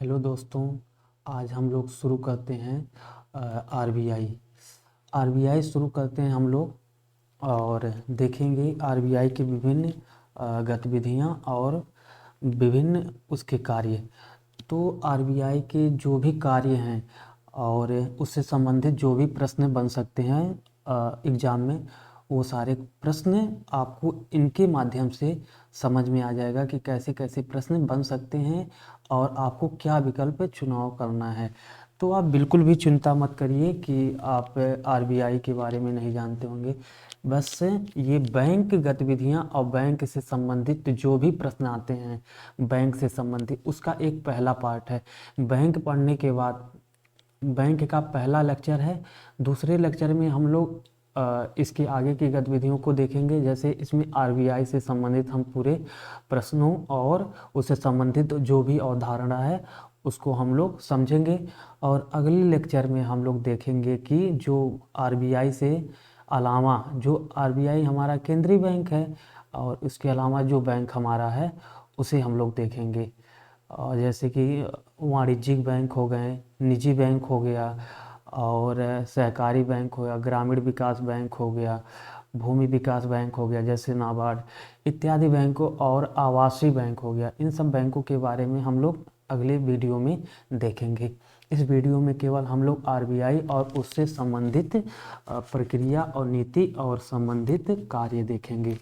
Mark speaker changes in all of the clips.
Speaker 1: Hello दोस्तों, आज हम लोग शुरू करते हैं आरबीआई। आरबीआई शुरू करते हैं हम लोग और देखेंगे आरबीआई की विभिन्न गतिविधियां और विभिन्न उसके कार्य। तो आरबीआई के जो भी कार्य हैं और उससे संबंधित जो भी प्रश्न बन सकते हैं एग्ज़ाम में, वो सारे प्रश्न आपको इनके माध्यम से समझ में आ जाएगा कि कैसे कैसे प्रश्न बन सकते हैं और आपको क्या विकल्प चुनाव करना है। तो आप बिल्कुल भी चिंता मत करिए कि आप आरबीआई के बारे में नहीं जानते होंगे। बस ये बैंक गतिविधियां और बैंक से संबंधित जो भी प्रश्न आते हैं बैंक से संबंधित, उसका एक पहला पार्ट है। बैंक पढ़ने के बाद बैंक का पहला लेक्चर है। दूसरे लेक्चर में हम लोग इसके आगे की गतिविधियों को देखेंगे। जैसे इसमें आरबीआई से संबंधित हम पूरे प्रश्नों और उससे संबंधित जो भी अवधारणा है उसको हम लोग समझेंगे। और अगले लेक्चर में हम लोग देखेंगे कि जो आरबीआई से अलावा जो आरबीआई हमारा केंद्रीय बैंक है और उसके अलावा जो बैंक हमारा है उसे हम लोग देखेंगे। और जैसे कि वाणिज्यिक बैंक हो गए, निजी बैंक हो गया और सहकारी बैंक हो गया, ग्रामीण विकास बैंक हो गया, भूमि विकास बैंक हो गया जैसे नाबार्ड इत्यादि बैंकों, और आवासीय बैंक हो गया। इन सब बैंकों के बारे में हम लोग अगले वीडियो में देखेंगे। इस वीडियो में केवल हम लोग आरबीआई और उससे संबंधित प्रक्रिया और नीति और संबंधित कार्य देखेंगे।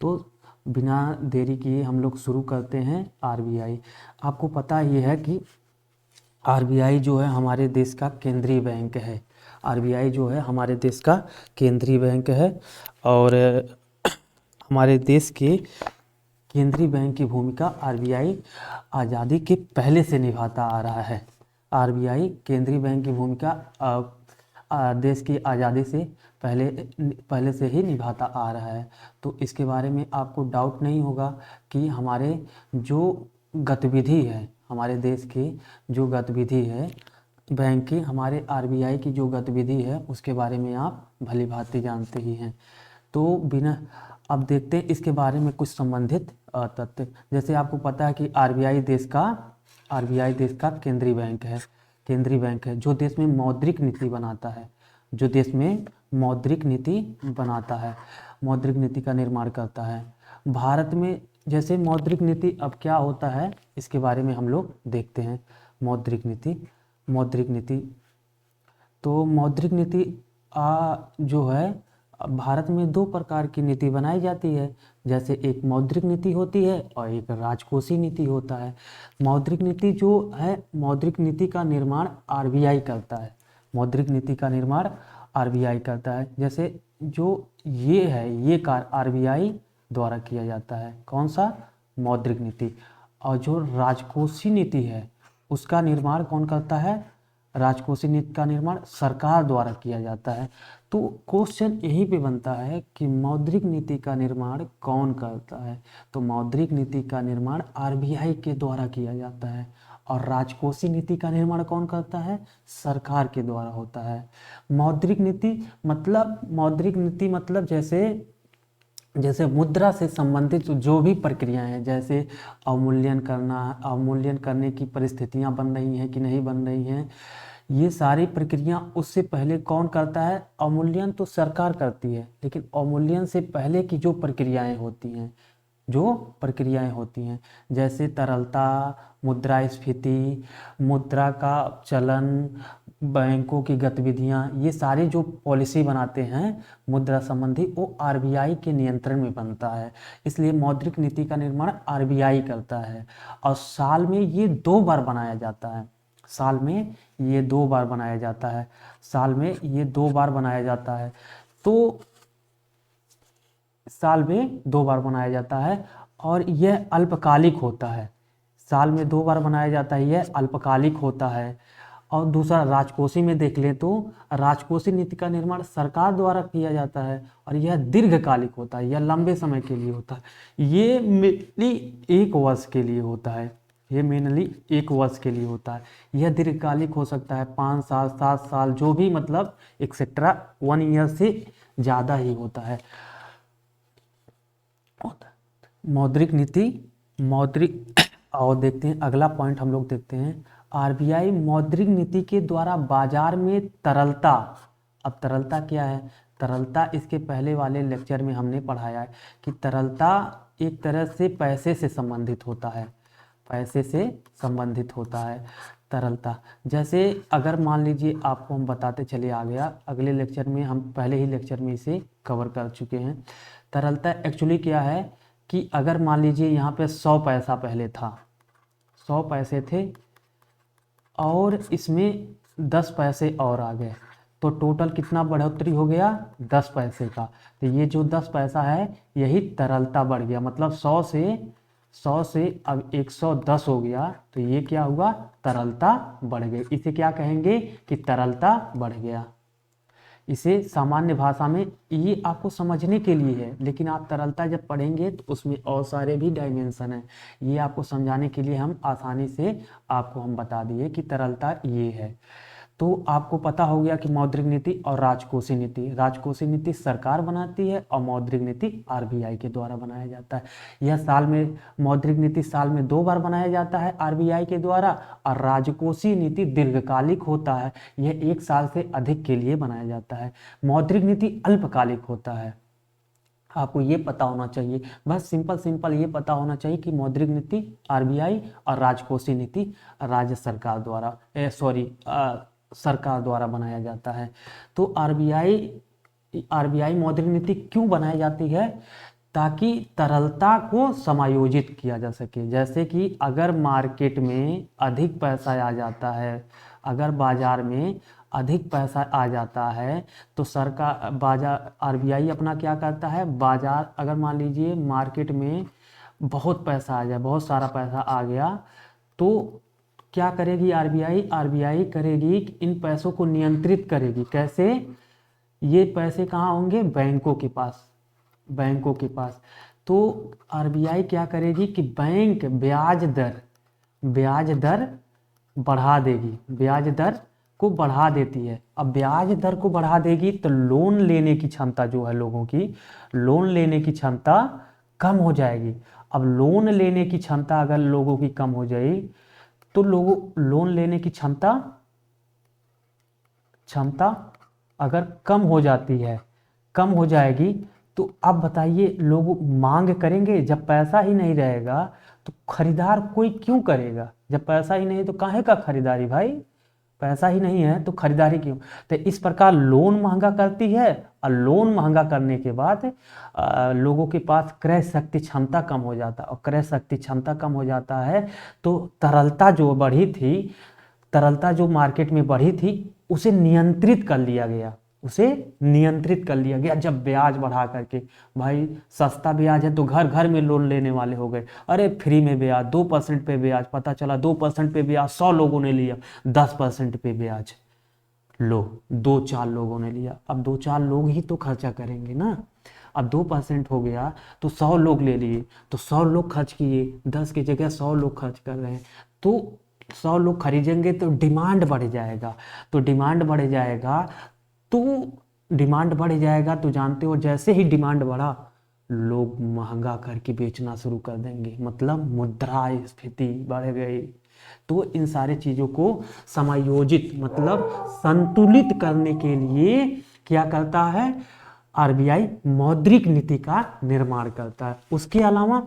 Speaker 1: तो बिना देरी किए हम लोग शुरू करते हैं आरबीआई। आपको पता ही है कि आरबीआई जो है हमारे देश का केंद्रीय बैंक है। आरबीआई जो है हमारे देश का केंद्रीय बैंक है और हमारे देश के केंद्रीय बैंक की भूमिका आरबीआई आज़ादी के पहले से निभाता आ रहा है। आरबीआई केंद्रीय बैंक की भूमिका देश की आज़ादी से पहले से ही निभाता आ रहा है। तो इसके बारे में आपको डाउट नहीं होगा कि हमारे जो गतिविधि है, हमारे देश की जो गतिविधि है बैंक की, हमारे आरबीआई की जो गतिविधि है उसके बारे में आप भली भांति जानते ही हैं। तो बिना अब देखते हैं इसके बारे में कुछ संबंधित तथ्य। जैसे आपको पता है कि आरबीआई देश का केंद्रीय बैंक है जो देश में मौद्रिक नीति बनाता है, जो देश में मौद्रिक नीति बनाता है, मौद्रिक नीति का निर्माण करता है। भारत में जैसे मौद्रिक नीति अब क्या होता है इसके बारे में हम लोग देखते हैं। मौद्रिक नीति तो मौद्रिक नीति जो है भारत में दो प्रकार की नीति बनाई जाती है। जैसे एक मौद्रिक नीति होती है और एक राजकोषीय नीति होता है। मौद्रिक नीति जो है, मौद्रिक नीति का निर्माण आरबीआई करता है। मौद्रिक नीति का निर्माण आरबीआई करता है। जैसे जो ये है ये कार्य आरबीआई द्वारा किया जाता है। कौन सा? मौद्रिक नीति। और जो राजकोषीय नीति है उसका निर्माण कौन करता है? राजकोषीय नीति का निर्माण सरकार द्वारा किया जाता है। तो क्वेश्चन यही पे बनता है कि मौद्रिक नीति का निर्माण कौन करता है? तो मौद्रिक नीति का निर्माण आरबीआई के द्वारा किया जाता है। और राजकोषीय नीति का निर्माण कौन करता है? सरकार के द्वारा होता है। मौद्रिक नीति मतलब जैसे मुद्रा से संबंधित जो भी प्रक्रियाएं हैं, जैसे अवमूल्यन करने की परिस्थितियां बन रही हैं कि नहीं बन रही हैं, ये सारी प्रक्रिया उससे पहले कौन करता है? अवमूल्यन तो सरकार करती है, लेकिन अवमूल्यन से पहले की जो प्रक्रियाएं होती हैं जैसे तरलता, मुद्रास्फीति, मुद्रा का चलन, बैंकों की गतिविधियां, ये सारी जो पॉलिसी बनाते हैं मुद्रा संबंधी, वो आरबीआई के नियंत्रण में बनता है। इसलिए मौद्रिक नीति का निर्माण आरबीआई करता है। और साल में ये 2 बार बनाया जाता है। साल में ये 2 बार बनाया जाता है। साल में ये 2 बार बनाया जाता है। तो साल में 2 बार बनाया जाता है और यह अल्पकालिक होता है। साल में 2 बार बनाया जाता है, यह अल्पकालिक होता है। और दूसरा राजकोषीय में देख लें तो राजकोषीय नीति का निर्माण सरकार द्वारा किया जाता है और यह दीर्घकालिक होता है, यह लंबे समय के लिए होता है। ये मेनली 1 वर्ष के लिए होता है। यह दीर्घकालिक हो सकता है 5 साल, 7 साल, जो भी मतलब एक्सेट्रा 1 ईयर से ज़्यादा ही होता है। मौद्रिक नीति और देखते हैं अगला पॉइंट हम लोग देखते हैं, आरबीआई मौद्रिक नीति के द्वारा बाजार में तरलता। अब तरलता क्या है? तरलता इसके पहले वाले लेक्चर में हमने पढ़ाया है कि तरलता एक तरह से पैसे से संबंधित होता है, पैसे से संबंधित होता है तरलता। जैसे अगर मान लीजिए आपको हम बताते चले आ गया, अगले लेक्चर में हम पहले ही लेक्चर में इसे कवर कर चुके हैं। तरलता एक्चुअली क्या है कि अगर मान लीजिए यहाँ पे 100 पैसा पहले था, 100 पैसे थे और इसमें 10 पैसे और आ गए, तो टोटल कितना बढ़ोतरी हो गया? 10 पैसे का। तो ये जो 10 पैसा है यही तरलता बढ़ गया, मतलब 100 से अब 110 हो गया, तो ये क्या हुआ? तरलता बढ़ गई। इसे क्या कहेंगे कि तरलता बढ़ गया। इसे सामान्य भाषा में, ये आपको समझने के लिए है, लेकिन आप तरलता जब पढ़ेंगे तो उसमें और सारे भी डायमेंशन हैं। ये आपको समझाने के लिए हम आसानी से आपको हम बता दिए कि तरलता ये है। तो आपको पता हो गया कि मौद्रिक नीति और राजकोषीय नीति, राजकोषीय नीति सरकार बनाती है और मौद्रिक नीति आरबीआई के द्वारा बनाया जाता है। यह साल में, मौद्रिक नीति साल में 2 बार बनाया जाता है आरबीआई के द्वारा, और राजकोषीय नीति दीर्घकालिक होता है, यह 1 साल से अधिक के लिए बनाया जाता है। मौद्रिक नीति अल्पकालिक होता है। आपको ये पता होना चाहिए, बस सिंपल ये पता होना चाहिए कि मौद्रिक नीति आरबीआई और राजकोषीय नीति राज्य सरकार द्वारा सरकार द्वारा बनाया जाता है। तो आरबीआई मौद्रिक नीति क्यों बनाई जाती है? ताकि तरलता को समायोजित किया जा सके। जैसे कि अगर मार्केट में अधिक पैसा आ जाता है, अगर बाजार में अधिक पैसा आ जाता है तो सरकार, बाजार, आरबीआई अपना क्या करता है, बाजार, अगर मान लीजिए मार्केट में बहुत पैसा आ जाए, बहुत सारा पैसा आ गया, तो क्या करेगी आरबीआई? आरबीआई करेगी कि इन पैसों को नियंत्रित करेगी। कैसे? ये पैसे कहाँ होंगे? बैंकों के पास, बैंकों के पास। तो आरबीआई क्या करेगी कि बैंक ब्याज दर बढ़ा देगी, ब्याज दर को बढ़ा देती है। अब ब्याज दर को बढ़ा देगी तो लोन लेने की क्षमता जो है लोगों की, लोन लेने की क्षमता कम हो जाएगी। अब लोन लेने की क्षमता अगर लोगों की कम हो जाए तो लोन लेने की क्षमता अगर कम हो जाती है, कम हो जाएगी, तो अब बताइए लोग मांग करेंगे? जब पैसा ही नहीं रहेगा तो खरीदार कोई क्यों करेगा? जब पैसा ही नहीं तो काहे का खरीदारी भाई? पैसा ही नहीं है तो खरीदारी क्यों? तो इस प्रकार लोन महंगा करती है, और लोन महंगा करने के बाद लोगों के पास क्रय शक्ति क्षमता कम हो जाता है, और क्रय शक्ति क्षमता कम हो जाता है तो तरलता जो बढ़ी थी, तरलता जो मार्केट में बढ़ी थी उसे नियंत्रित कर लिया गया, उसे नियंत्रित कर लिया गया। जब ब्याज बढ़ा करके, भाई सस्ता ब्याज है तो घर घर में लोन लेने वाले हो गए, अरे फ्री में ब्याज, 2% पे ब्याज, पता चला 2% पे ब्याज 100 लोगों ने लिया, 10% पे ब्याज लो, 2-4 लोगों ने लिया। अब 2-4 लोग ही तो खर्चा करेंगे ना। अब 2% हो गया तो 100 लोग ले लिए, तो 100 लोग खर्च किए, 10 की जगह 100 लोग खर्च कर रहे हैं, तो 100 लोग खरीदेंगे तो डिमांड बढ़ जाएगा, तो डिमांड बढ़ जाएगा, तो डिमांड बढ़ जाएगा तो जानते हो जैसे ही डिमांड बढ़ा लोग महंगा करके बेचना शुरू कर देंगे, मतलब मुद्रास्फीति बढ़ गई। तो इन सारे चीज़ों को समायोजित, मतलब संतुलित करने के लिए क्या करता है आरबीआई? मौद्रिक नीति का निर्माण करता है। उसके अलावा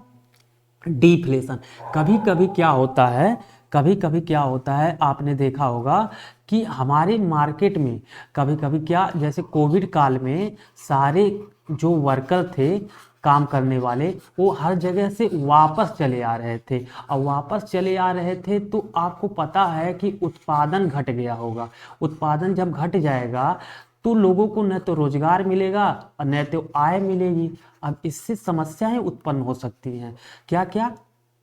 Speaker 1: डिफ्लेशन, कभी कभी क्या होता है, कभी कभी क्या होता है, आपने देखा होगा कि हमारे मार्केट में कभी कभी क्या, जैसे कोविड काल में सारे जो वर्कर थे, काम करने वाले, वो हर जगह से वापस चले आ रहे थे, और वापस चले आ रहे थे तो आपको पता है कि उत्पादन घट गया होगा। उत्पादन जब घट जाएगा तो लोगों को न तो रोजगार मिलेगा और न तो आय मिलेगी। अब इससे समस्याएं उत्पन्न हो सकती हैं। क्या क्या?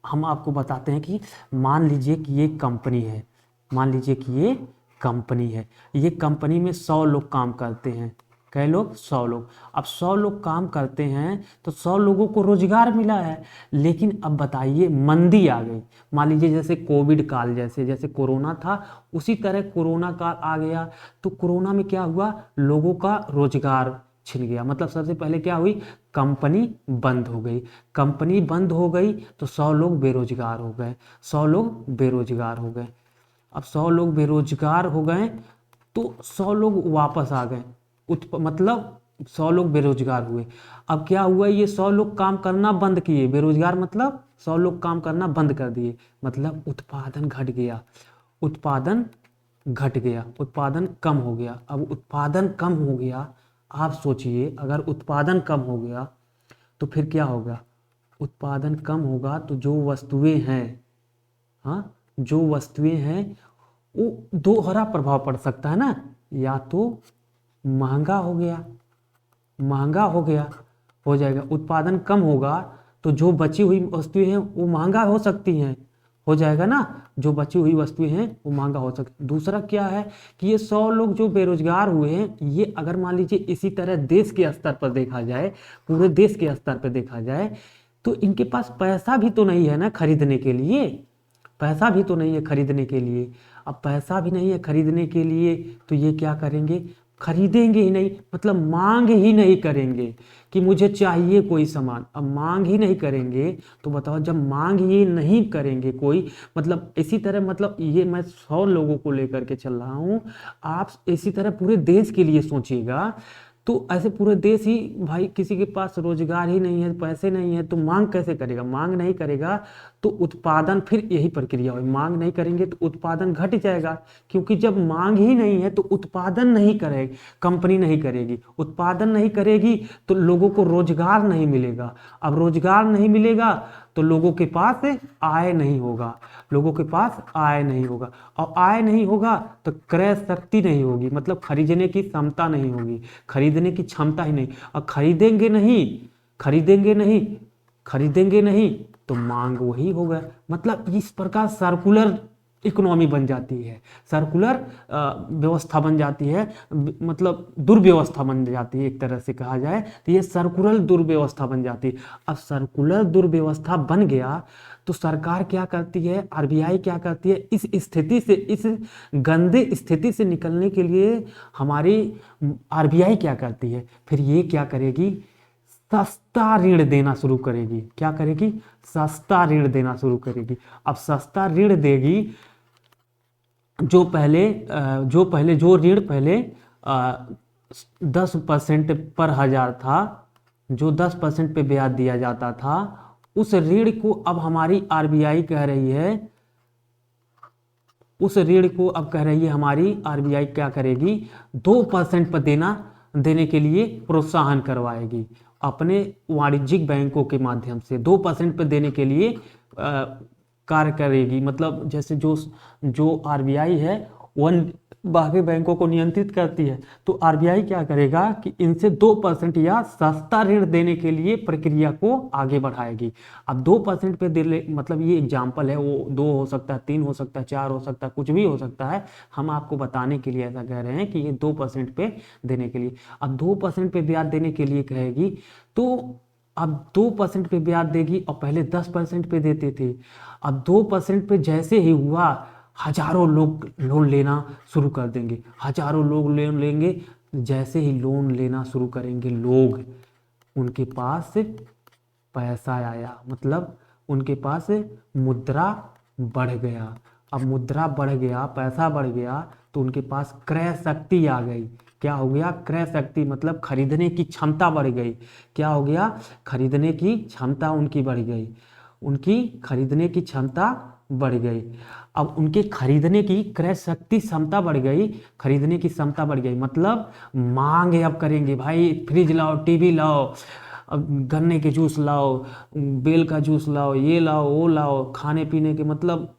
Speaker 1: हम आपको बताते हैं कि मान लीजिए कि ये कंपनी है, मान लीजिए कि ये कंपनी है, ये कंपनी में 100 लोग काम करते हैं। कई लोग? 100 लोग। अब 100 लोग काम करते हैं तो 100 लोगों को रोजगार मिला है, लेकिन अब बताइए मंदी आ गई। मान लीजिए जैसे कोविड काल, जैसे कोरोना था उसी तरह कोरोना काल आ गया, तो कोरोना में क्या हुआ, लोगों का रोजगार छिन गया। मतलब सबसे पहले क्या हुई, कंपनी बंद हो गई। कंपनी बंद हो गई तो 100 लोग बेरोजगार हो गए, 100 लोग बेरोजगार हो गए। अब 100 लोग बेरोजगार हो गए तो 100 लोग वापस आ गए, मतलब 100 लोग बेरोजगार हुए। अब क्या हुआ, ये 100 लोग काम करना बंद किए, बेरोजगार मतलब 100 लोग काम करना बंद कर दिए, मतलब उत्पादन घट गया, उत्पादन घट गया, उत्पादन कम हो गया। अब उत्पादन कम हो गया, आप सोचिए अगर उत्पादन कम हो गया तो फिर क्या होगा, उत्पादन कम होगा तो जो वस्तुएं हैं, हाँ जो वस्तुएं हैं वो दोहरा प्रभाव पड़ सकता है ना, या तो महंगा हो गया, महंगा हो गया, हो जाएगा। उत्पादन कम होगा तो जो बची हुई वस्तुएं हैं वो महंगा हो सकती हैं, हो जाएगा ना, जो बची हुई वस्तुएं हैं वो महंगा हो सकती। दूसरा क्या है कि ये 100 लोग जो बेरोजगार हुए हैं, ये अगर मान लीजिए इसी तरह देश के स्तर पर देखा जाए, पूरे देश के स्तर पर देखा जाए, तो इनके पास पैसा भी तो नहीं है ना खरीदने के लिए, पैसा भी तो नहीं है खरीदने के लिए। अब पैसा भी नहीं है खरीदने के लिए तो ये क्या करेंगे, खरीदेंगे ही नहीं, मतलब मांग ही नहीं करेंगे कि मुझे चाहिए कोई सामान। अब मांग ही नहीं करेंगे तो बताओ, जब मांग ये नहीं करेंगे कोई, मतलब इसी तरह, मतलब ये मैं 100 लोगों को लेकर के चल रहा हूँ, आप इसी तरह पूरे देश के लिए सोचिएगा। तो ऐसे पूरे देश ही, भाई किसी के पास रोजगार ही नहीं है, पैसे नहीं है, तो मांग कैसे करेगा, मांग नहीं करेगा तो उत्पादन, फिर यही प्रक्रिया होगी, मांग नहीं करेंगे तो उत्पादन घट जाएगा, क्योंकि जब मांग ही नहीं है तो उत्पादन नहीं करेगी, कंपनी नहीं करेगी, उत्पादन नहीं करेगी तो लोगों को रोजगार नहीं मिलेगा। अब रोजगार नहीं मिलेगा तो लोगों के पास आय नहीं होगा, लोगों के पास आय नहीं होगा, और आय नहीं होगा तो क्रय शक्ति नहीं होगी, मतलब खरीदने की क्षमता नहीं होगी, खरीदने की क्षमता ही नहीं, और खरीदेंगे नहीं, खरीदेंगे नहीं, खरीदेंगे नहीं तो मांग वही होगा। मतलब इस प्रकार सर्कुलर इकोनॉमी बन जाती है, सर्कुलर व्यवस्था बन जाती है, मतलब दुर्व्यवस्था बन जाती है, एक तरह से कहा जाए तो ये सर्कुलर दुर्व्यवस्था बन जाती है। अब सर्कुलर दुर्व्यवस्था बन गया तो सरकार क्या करती है, आरबीआई क्या करती है, इस स्थिति से, इस गंदे स्थिति से निकलने के लिए हमारी आरबीआई क्या करती है, फिर ये क्या करेगी, सस्ता ऋण देना शुरू करेगी। क्या करेगी, सस्ता ऋण देना शुरू करेगी। अब सस्ता ऋण देगी, जो ऋण पहले 10% पर हजार था, जो 10% पे ब्याज दिया जाता था, उस ऋण को अब हमारी आरबीआई कह रही है, उस ऋण को अब कह रही है हमारी आरबीआई क्या करेगी, 2% पर देने के लिए प्रोत्साहन करवाएगी, अपने वाणिज्यिक बैंकों के माध्यम से 2% पर देने के लिए कार्य करेगी। मतलब जैसे जो आरबीआई है वन बाकी बैंकों को नियंत्रित करती है, तो आरबीआई क्या करेगा कि इनसे 2% या सस्ता ऋण देने के लिए प्रक्रिया को आगे बढ़ाएगी। अब 2% पे दे, मतलब ये एग्जाम्पल है, वो 2 हो सकता है, 3 हो सकता है, 4 हो सकता है, कुछ भी हो सकता है, हम आपको बताने के लिए ऐसा कह रहे हैं कि ये 2% पे देने के लिए। अब 2% पे ब्याज देने के लिए कहेगी तो अब 2% पे ब्याज देगी, और पहले 10% पे देते थे। अब 2% पे जैसे ही हुआ, हजारों लोग लोन लेना शुरू कर देंगे, हजारों लोग लोन लेंगे। जैसे ही लोन लेना शुरू करेंगे लोग, उनके पास पैसा आया, मतलब उनके पास मुद्रा बढ़ गया। अब मुद्रा बढ़ गया, पैसा बढ़ गया तो उनके पास क्रय शक्ति आ गई। क्या हो गया, क्रय शक्ति, मतलब खरीदने की क्षमता बढ़ गई। क्या हो गया, खरीदने की क्षमता उनकी बढ़ गई, उनकी खरीदने की क्षमता बढ़ गई। अब उनके खरीदने की क्रय शक्ति क्षमता बढ़ गई, खरीदने की क्षमता बढ़ गई, मतलब मांग अब करेंगे, भाई फ्रिज लाओ, टीवी लाओ, अब गन्ने के जूस लाओ, बेल का जूस लाओ, ये लाओ वो लाओ, खाने पीने के मतलब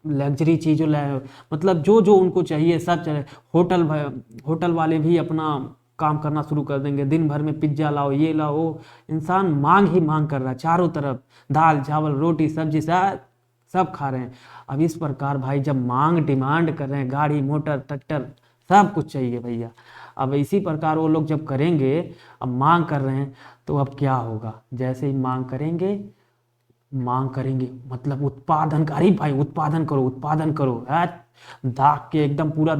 Speaker 1: लग्जरी चीज़ों लाए, मतलब जो जो उनको चाहिए सब चले। होटल वाले भी अपना काम करना शुरू कर देंगे, दिन भर में पिज्जा लाओ, ये लाओ वो, इंसान मांग ही मांग कर रहा है चारों तरफ, दाल चावल रोटी सब्जी सब खा रहे हैं। अब इस प्रकार भाई जब मांग डिमांड कर रहे हैं, गाड़ी मोटर ट्रैक्टर सब कुछ चाहिए भैया, अब इसी प्रकार वो लोग जब करेंगे, अब मांग कर रहे हैं तो अब क्या होगा, जैसे ही मांग करेंगे मतलब उत्पादन, अरे भाई उत्पादन करो, उत्पादन करो, दाग के एकदम पूरा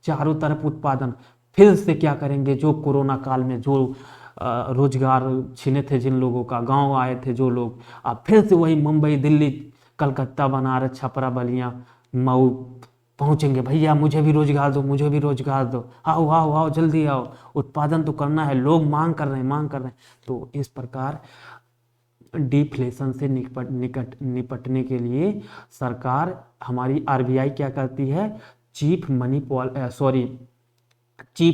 Speaker 1: चारों तरफ उत्पादन, फिर से क्या करेंगे, जो कोरोना काल में जो रोजगार छीने थे जिन लोगों का, गांव आए थे जो लोग, अब फिर से वही मुंबई, दिल्ली, कलकत्ता, बनारस, छपरा, बलिया, मऊ पहुंचेंगे, भैया मुझे भी रोजगार दो, मुझे भी रोजगार दो, आओ आओ आओ जल्दी आओ, उत्पादन तो करना है, लोग मांग कर रहे हैं, मांग कर रहे हैं। तो इस प्रकार डिफ्लेशन से निपटने के लिए सरकार हमारी आरबीआई क्या करती है, चीफ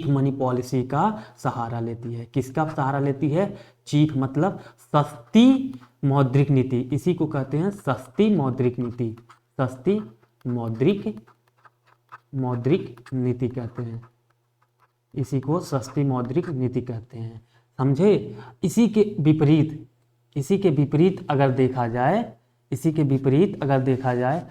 Speaker 1: मनी पॉलिसी का सहारा लेती है। किसका सहारा लेती है? चीफ मतलब सस्ती मौद्रिक नीति, इसी को कहते हैं सस्ती मौद्रिक नीति। सस्ती मौद्रिक नीति कहते हैं, इसी को सस्ती मौद्रिक नीति कहते हैं, समझे। इसी के विपरीत अगर देखा जाए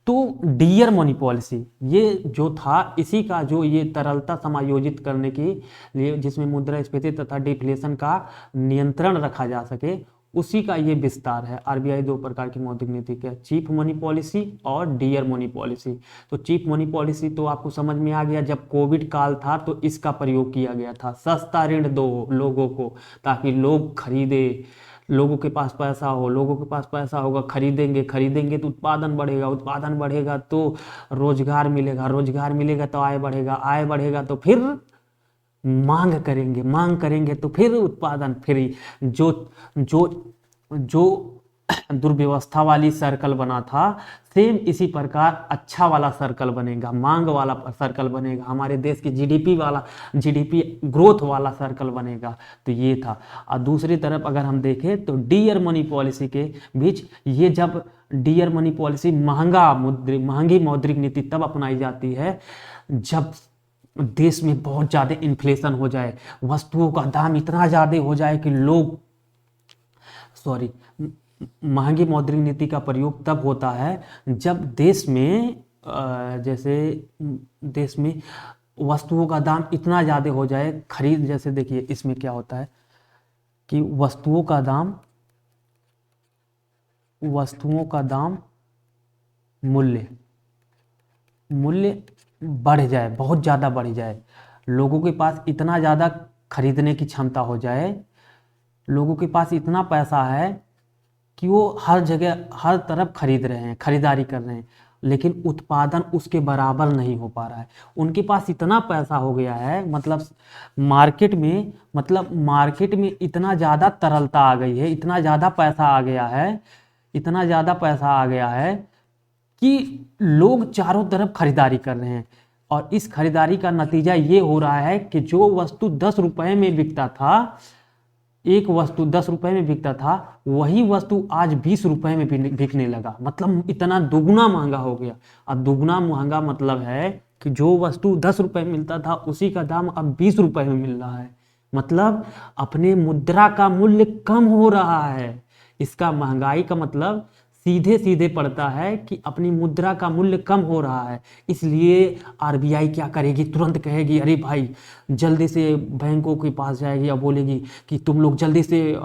Speaker 1: तो डियर मनी पॉलिसी, ये जो था, इसी का जो ये तरलता समायोजित करने के लिए, जिसमें मुद्रास्फीति तथा डिफ्लेशन का नियंत्रण रखा जा सके, उसी का ये विस्तार है। आरबीआई दो प्रकार की मौद्रिक नीति है, चीफ मनी पॉलिसी और डियर मनी पॉलिसी। तो चीफ मनी पॉलिसी तो आपको समझ में आ गया, जब कोविड काल था तो इसका प्रयोग किया गया था, सस्ता ऋण दो लोगों को ताकि लोग खरीदे, लोगों के पास पैसा हो, लोगों के पास पैसा होगा, खरीदेंगे तो उत्पादन बढ़ेगा तो रोजगार मिलेगा तो आय बढ़ेगा तो फिर मांग करेंगे तो फिर उत्पादन, फिर जो जो जो दुर्व्यवस्था वाली सर्कल बना था, सेम इसी प्रकार अच्छा वाला सर्कल बनेगा, मांग वाला सर्कल बनेगा, हमारे देश की जीडीपी ग्रोथ वाला सर्कल बनेगा। तो ये था। और दूसरी तरफ अगर हम देखें तो डियर मनी पॉलिसी के बीच, ये जब डियर मनी पॉलिसी महंगी मौद्रिक नीति तब अपनाई जाती है जब देश में बहुत ज़्यादा इन्फ्लेशन हो जाए, वस्तुओं का दाम इतना ज़्यादा हो जाए कि महंगी मौद्रिक नीति का प्रयोग तब होता है जब देश में वस्तुओं का दाम इतना ज़्यादा हो जाए, जैसे देखिए इसमें क्या होता है कि वस्तुओं का दाम मूल्य बढ़ जाए, बहुत ज़्यादा बढ़ जाए, लोगों के पास इतना ज़्यादा खरीदने की क्षमता हो जाए, लोगों के पास इतना पैसा है कि वो हर जगह हर तरफ खरीदारी कर रहे हैं, लेकिन उत्पादन उसके बराबर नहीं हो पा रहा है। उनके पास इतना पैसा हो गया है, मतलब मार्केट में इतना ज़्यादा तरलता आ गई है, इतना ज़्यादा पैसा आ गया है कि लोग चारों तरफ खरीदारी कर रहे हैं। और इस खरीदारी का नतीजा ये हो रहा है कि जो वस्तु 10 रुपए में बिकता था, एक वस्तु 10 रुपए में बिकता था, वही वस्तु आज 20 रुपए में बिकने लगा, मतलब इतना दुगना महंगा हो गया। अब दुगना महंगा मतलब है कि जो वस्तु 10 रुपए में मिलता था उसी का दाम अब 20 रुपए में मिल रहा है, मतलब अपने मुद्रा का मूल्य कम हो रहा है। इसका महंगाई का मतलब सीधे पड़ता है कि अपनी मुद्रा का मूल्य कम हो रहा है। इसलिए आरबीआई क्या करेगी, तुरंत कहेगी अरे भाई, जल्दी से बैंकों के पास जाएगी और बोलेगी कि तुम लोग जल्दी से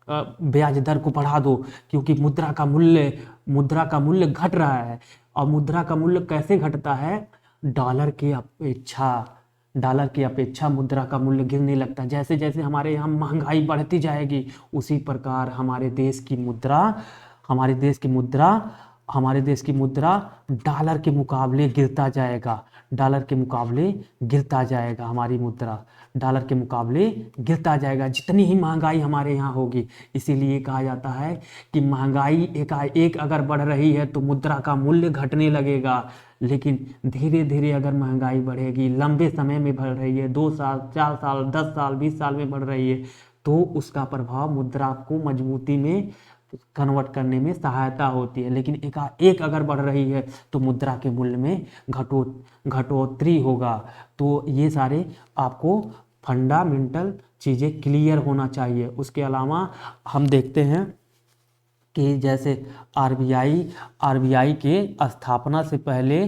Speaker 1: ब्याज दर को बढ़ा दो, क्योंकि मुद्रा का मूल्य घट रहा है। और मुद्रा का मूल्य कैसे घटता है? डॉलर की अपेक्षा मुद्रा का मूल्य गिरने लगता है। जैसे जैसे हमारे यहाँ महंगाई बढ़ती जाएगी, उसी प्रकार हमारे देश की मुद्रा डॉलर के मुकाबले गिरता जाएगा, हमारी मुद्रा डॉलर के मुकाबले गिरता जाएगा, जितनी ही महंगाई हमारे यहाँ होगी। इसीलिए कहा जाता है कि महंगाई एकाएक अगर बढ़ रही है तो मुद्रा का मूल्य घटने लगेगा, लेकिन धीरे धीरे अगर महंगाई बढ़ेगी, लंबे समय में बढ़ रही है, 2 साल 4 साल 10 साल 20 साल में बढ़ रही है, तो उसका प्रभाव मुद्रा को मजबूती में कन्वर्ट करने में सहायता होती है। लेकिन एकाएक अगर बढ़ रही है तो मुद्रा के मूल्य में घटोतरी होगा। तो ये सारे आपको फंडामेंटल चीज़ें क्लियर होना चाहिए। उसके अलावा हम देखते हैं कि जैसे आरबीआई की स्थापना से पहले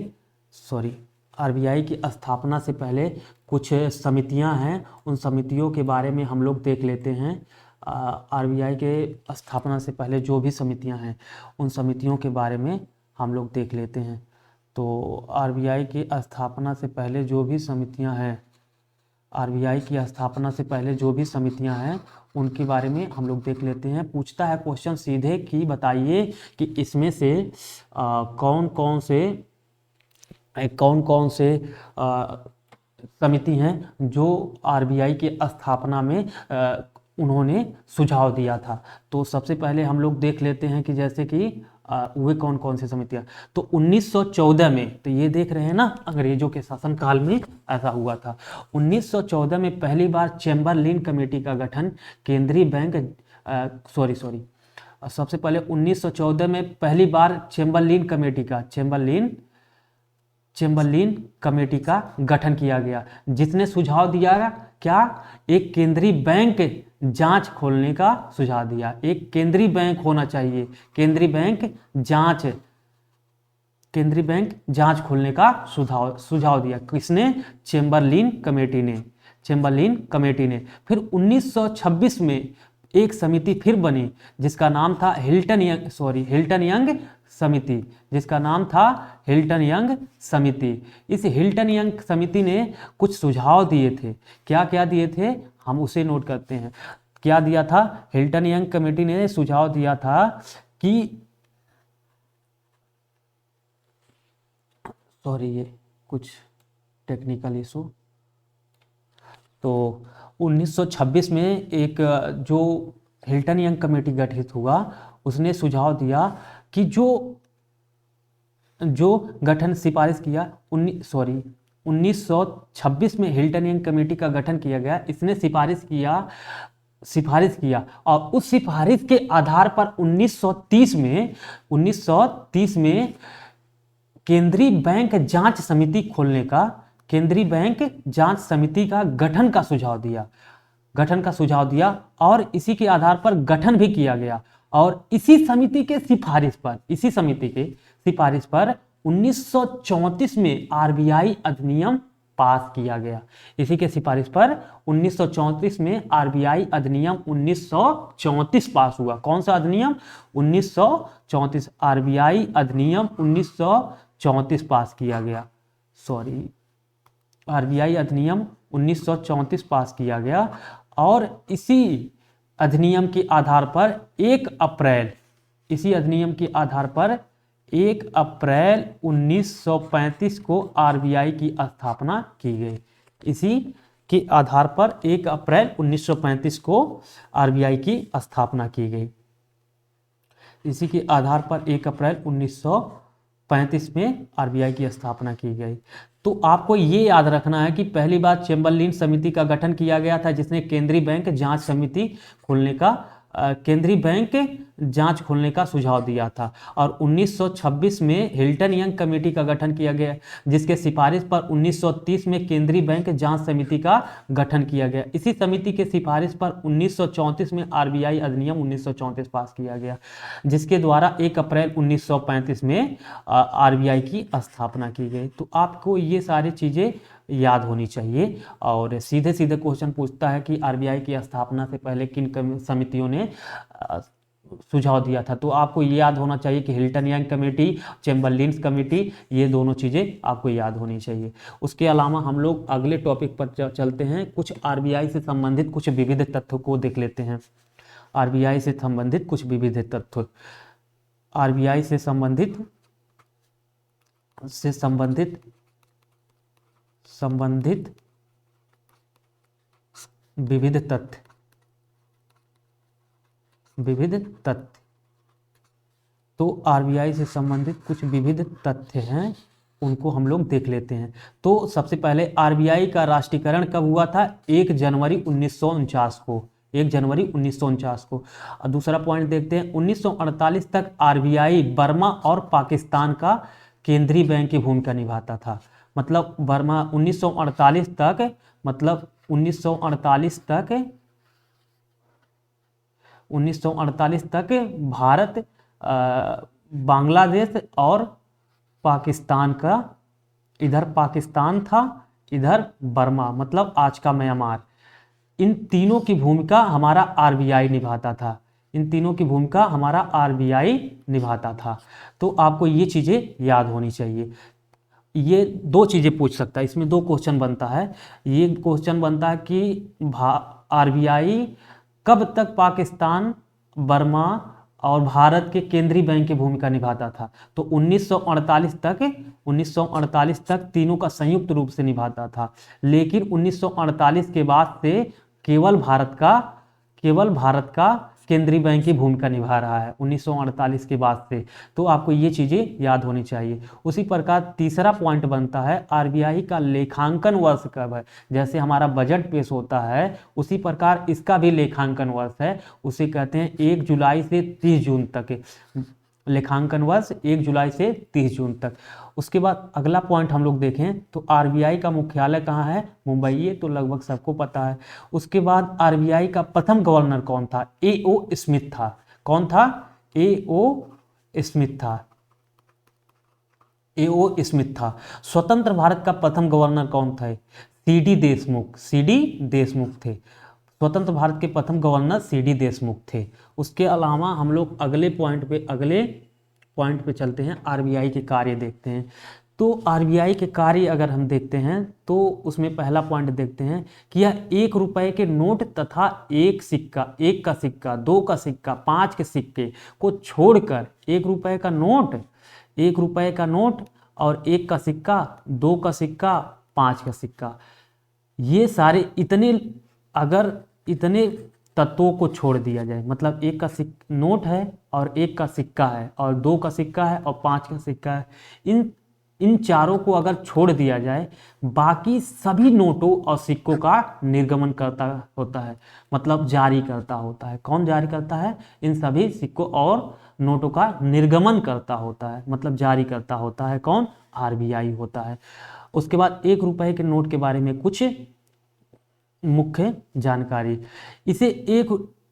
Speaker 1: कुछ समितियां हैं, उन समितियों के बारे में हम लोग देख लेते हैं। आरबीआई के स्थापना से पहले जो भी समितियां हैं उन समितियों के बारे में हम लोग देख लेते हैं। तो आरबीआई की स्थापना से पहले जो भी समितियां हैं आरबीआई की स्थापना से पहले जो भी समितियां हैं उनके बारे में हम लोग देख लेते हैं। पूछता है क्वेश्चन सीधे कि बताइए कि इसमें से कौन कौन से समिति हैं जो आरबीआई की स्थापना में उन्होंने सुझाव दिया था। तो सबसे पहले हम लोग देख लेते हैं कि जैसे कि वे कौन कौन सी समितियां। तो 1914 में, तो ये देख रहे हैं ना, अंग्रेजों के शासनकाल में ऐसा हुआ था। 1914 में पहली बार चेम्बरलिन कमेटी का गठन केंद्रीय बैंक सबसे पहले 1914 में पहली बार चेम्बरलिन कमेटी का गठन किया गया, जिसने सुझाव दिया क्या, एक केंद्रीय बैंक जांच खोलने का सुझाव दिया। एक केंद्रीय बैंक होना चाहिए, केंद्रीय बैंक जांच खोलने का सुझाव दिया। किसने? चेम्बरलिन कमेटी ने। फिर 1926 में एक समिति फिर बनी जिसका नाम था हिल्टन यंग समिति। इस हिल्टन यंग समिति ने कुछ सुझाव दिए थे। क्या क्या दिए थे हम उसे नोट करते हैं। क्या दिया था? हिल्टन यंग कमेटी ने सुझाव दिया था कि ये कुछ टेक्निकल इशू। तो 1926 में एक जो हिल्टन यंग कमेटी गठित हुआ, उसने सुझाव दिया कि जो गठन सिफारिश किया 1926 में हिल्टन यंग कमेटी का गठन किया गया। इसने सिफारिश किया और उस सिफारिश के आधार पर 1930 में केंद्रीय बैंक जांच समिति का गठन का सुझाव दिया और इसी के आधार पर गठन भी किया गया। और इसी समिति के सिफारिश पर 1934 में आरबीआई अधिनियम पास किया गया। इसी के सिफारिश पर 1934 में आरबीआई अधिनियम 1934 पास हुआ। कौन सा अधिनियम? 1934। आरबीआई अधिनियम 1934 पास किया गया। आरबीआई अधिनियम 1934 पास किया गया और इसी अधिनियम के आधार पर 1 अप्रैल 1935 को आरबीआई की स्थापना की गई। इसी के आधार पर 1 अप्रैल 1935 को आरबीआई की स्थापना की गई। इसी के आधार पर 1 अप्रैल 1935 में आरबीआई की स्थापना की गई। तो आपको ये याद रखना है कि पहली बार चेम्बरलिन समिति का गठन किया गया था, जिसने केंद्रीय बैंक जांच खोलने का सुझाव दिया था। और 1926 में हिल्टन यंग कमेटी का गठन किया गया, जिसके सिफारिश पर 1930 में केंद्रीय बैंक जांच समिति का गठन किया गया। इसी समिति के सिफारिश पर 1934 में आरबीआई अधिनियम 1934 पास किया गया, जिसके द्वारा 1 अप्रैल 1935 में आरबीआई की स्थापना की गई। तो आपको ये सारी चीज़ें याद होनी चाहिए। और सीधे सीधे क्वेश्चन पूछता है कि आरबीआई की स्थापना से पहले किन समितियों ने सुझाव दिया था। तो आपको ये याद होना चाहिए कि Hilton young committee, Chamberlin committee, ये दोनों चीज़ें आपको याद होनी चाहिए। उसके अलावा हम लोग अगले टॉपिक पर चलते हैं। कुछ आरबीआई से संबंधित कुछ विविध तथ्यों को देख लेते हैं। आरबीआई से संबंधित कुछ विविध तथ्य। आरबीआई से संबंधित विविध तथ्य। तो आरबीआई से संबंधित कुछ विविध तथ्य हैं, उनको हम लोग देख लेते हैं। तो सबसे पहले आरबीआई का राष्ट्रीयकरण कब हुआ था? 1 जनवरी 1949 को। 1 जनवरी 1949 को। और दूसरा पॉइंट देखते हैं, 1948 तक आरबीआई बर्मा और पाकिस्तान का केंद्रीय बैंक की भूमिका निभाता था। मतलब बर्मा 1948 तक भारत, बांग्लादेश और पाकिस्तान का, इधर पाकिस्तान था, इधर बर्मा मतलब आज का म्यांमार, इन तीनों की भूमिका हमारा आरबीआई निभाता था। तो आपको ये चीज़ें याद होनी चाहिए। ये दो चीज़ें पूछ सकता है, इसमें दो क्वेश्चन बनता है। ये क्वेश्चन बनता है कि आरबीआई कब तक पाकिस्तान, बर्मा और भारत के केंद्रीय बैंक की भूमिका निभाता था। तो 1948 तक तीनों का संयुक्त रूप से निभाता था, लेकिन 1948 के बाद से केवल भारत का केंद्रीय बैंक की भूमिका निभा रहा है 1948 के बाद से। तो आपको ये चीज़ें याद होनी चाहिए। उसी प्रकार तीसरा पॉइंट बनता है आरबीआई का लेखांकन वर्ष कब है। जैसे हमारा बजट पेश होता है उसी प्रकार इसका भी लेखांकन वर्ष है, उसे कहते हैं 1 जुलाई से 30 जून तक। लेखांकन वर्ष 1 जुलाई से 30 जून तक। उसके बाद अगला पॉइंट हम लोग देखें तो आरबीआई का मुख्यालय कहाँ है, मुंबई, ये तो लगभग सबको पता है। उसके बाद आरबीआई का प्रथम गवर्नर कौन था, ए.ओ. स्मिथ था। कौन था, ए.ओ. स्मिथ था। ए.ओ. स्मिथ था। स्वतंत्र भारत का प्रथम गवर्नर कौन था, सी.डी. देशमुख। सी.डी. देशमुख थे। स्वतंत्र भारत के प्रथम गवर्नर सी.डी. देशमुख थे। उसके अलावा हम लोग अगले पॉइंट पे चलते हैं, आरबीआई के कार्य देखते हैं। तो आरबीआई के कार्य अगर हम देखते हैं तो उसमें पहला पॉइंट देखते हैं कि यह 1 रुपए के नोट तथा एक का सिक्का, 2 का सिक्का, 5 के सिक्के को छोड़कर 1 रुपए का नोट और 1 का सिक्का, 2 का सिक्का, 5 का सिक्का, ये सारे इतने तत्वों को छोड़ दिया जाए, मतलब 1 का नोट है और 1 का सिक्का है और 2 का सिक्का है और 5 का सिक्का है, इन चारों को अगर छोड़ दिया जाए, बाकी सभी नोटों और सिक्कों का निर्गमन करता होता है, मतलब जारी करता होता है। कौन जारी करता है, इन सभी सिक्कों और नोटों का निर्गमन करता होता है, मतलब जारी करता होता है कौन, आरबीआई होता है। उसके बाद 1 रुपए के नोट के बारे में कुछ मुख्य जानकारी।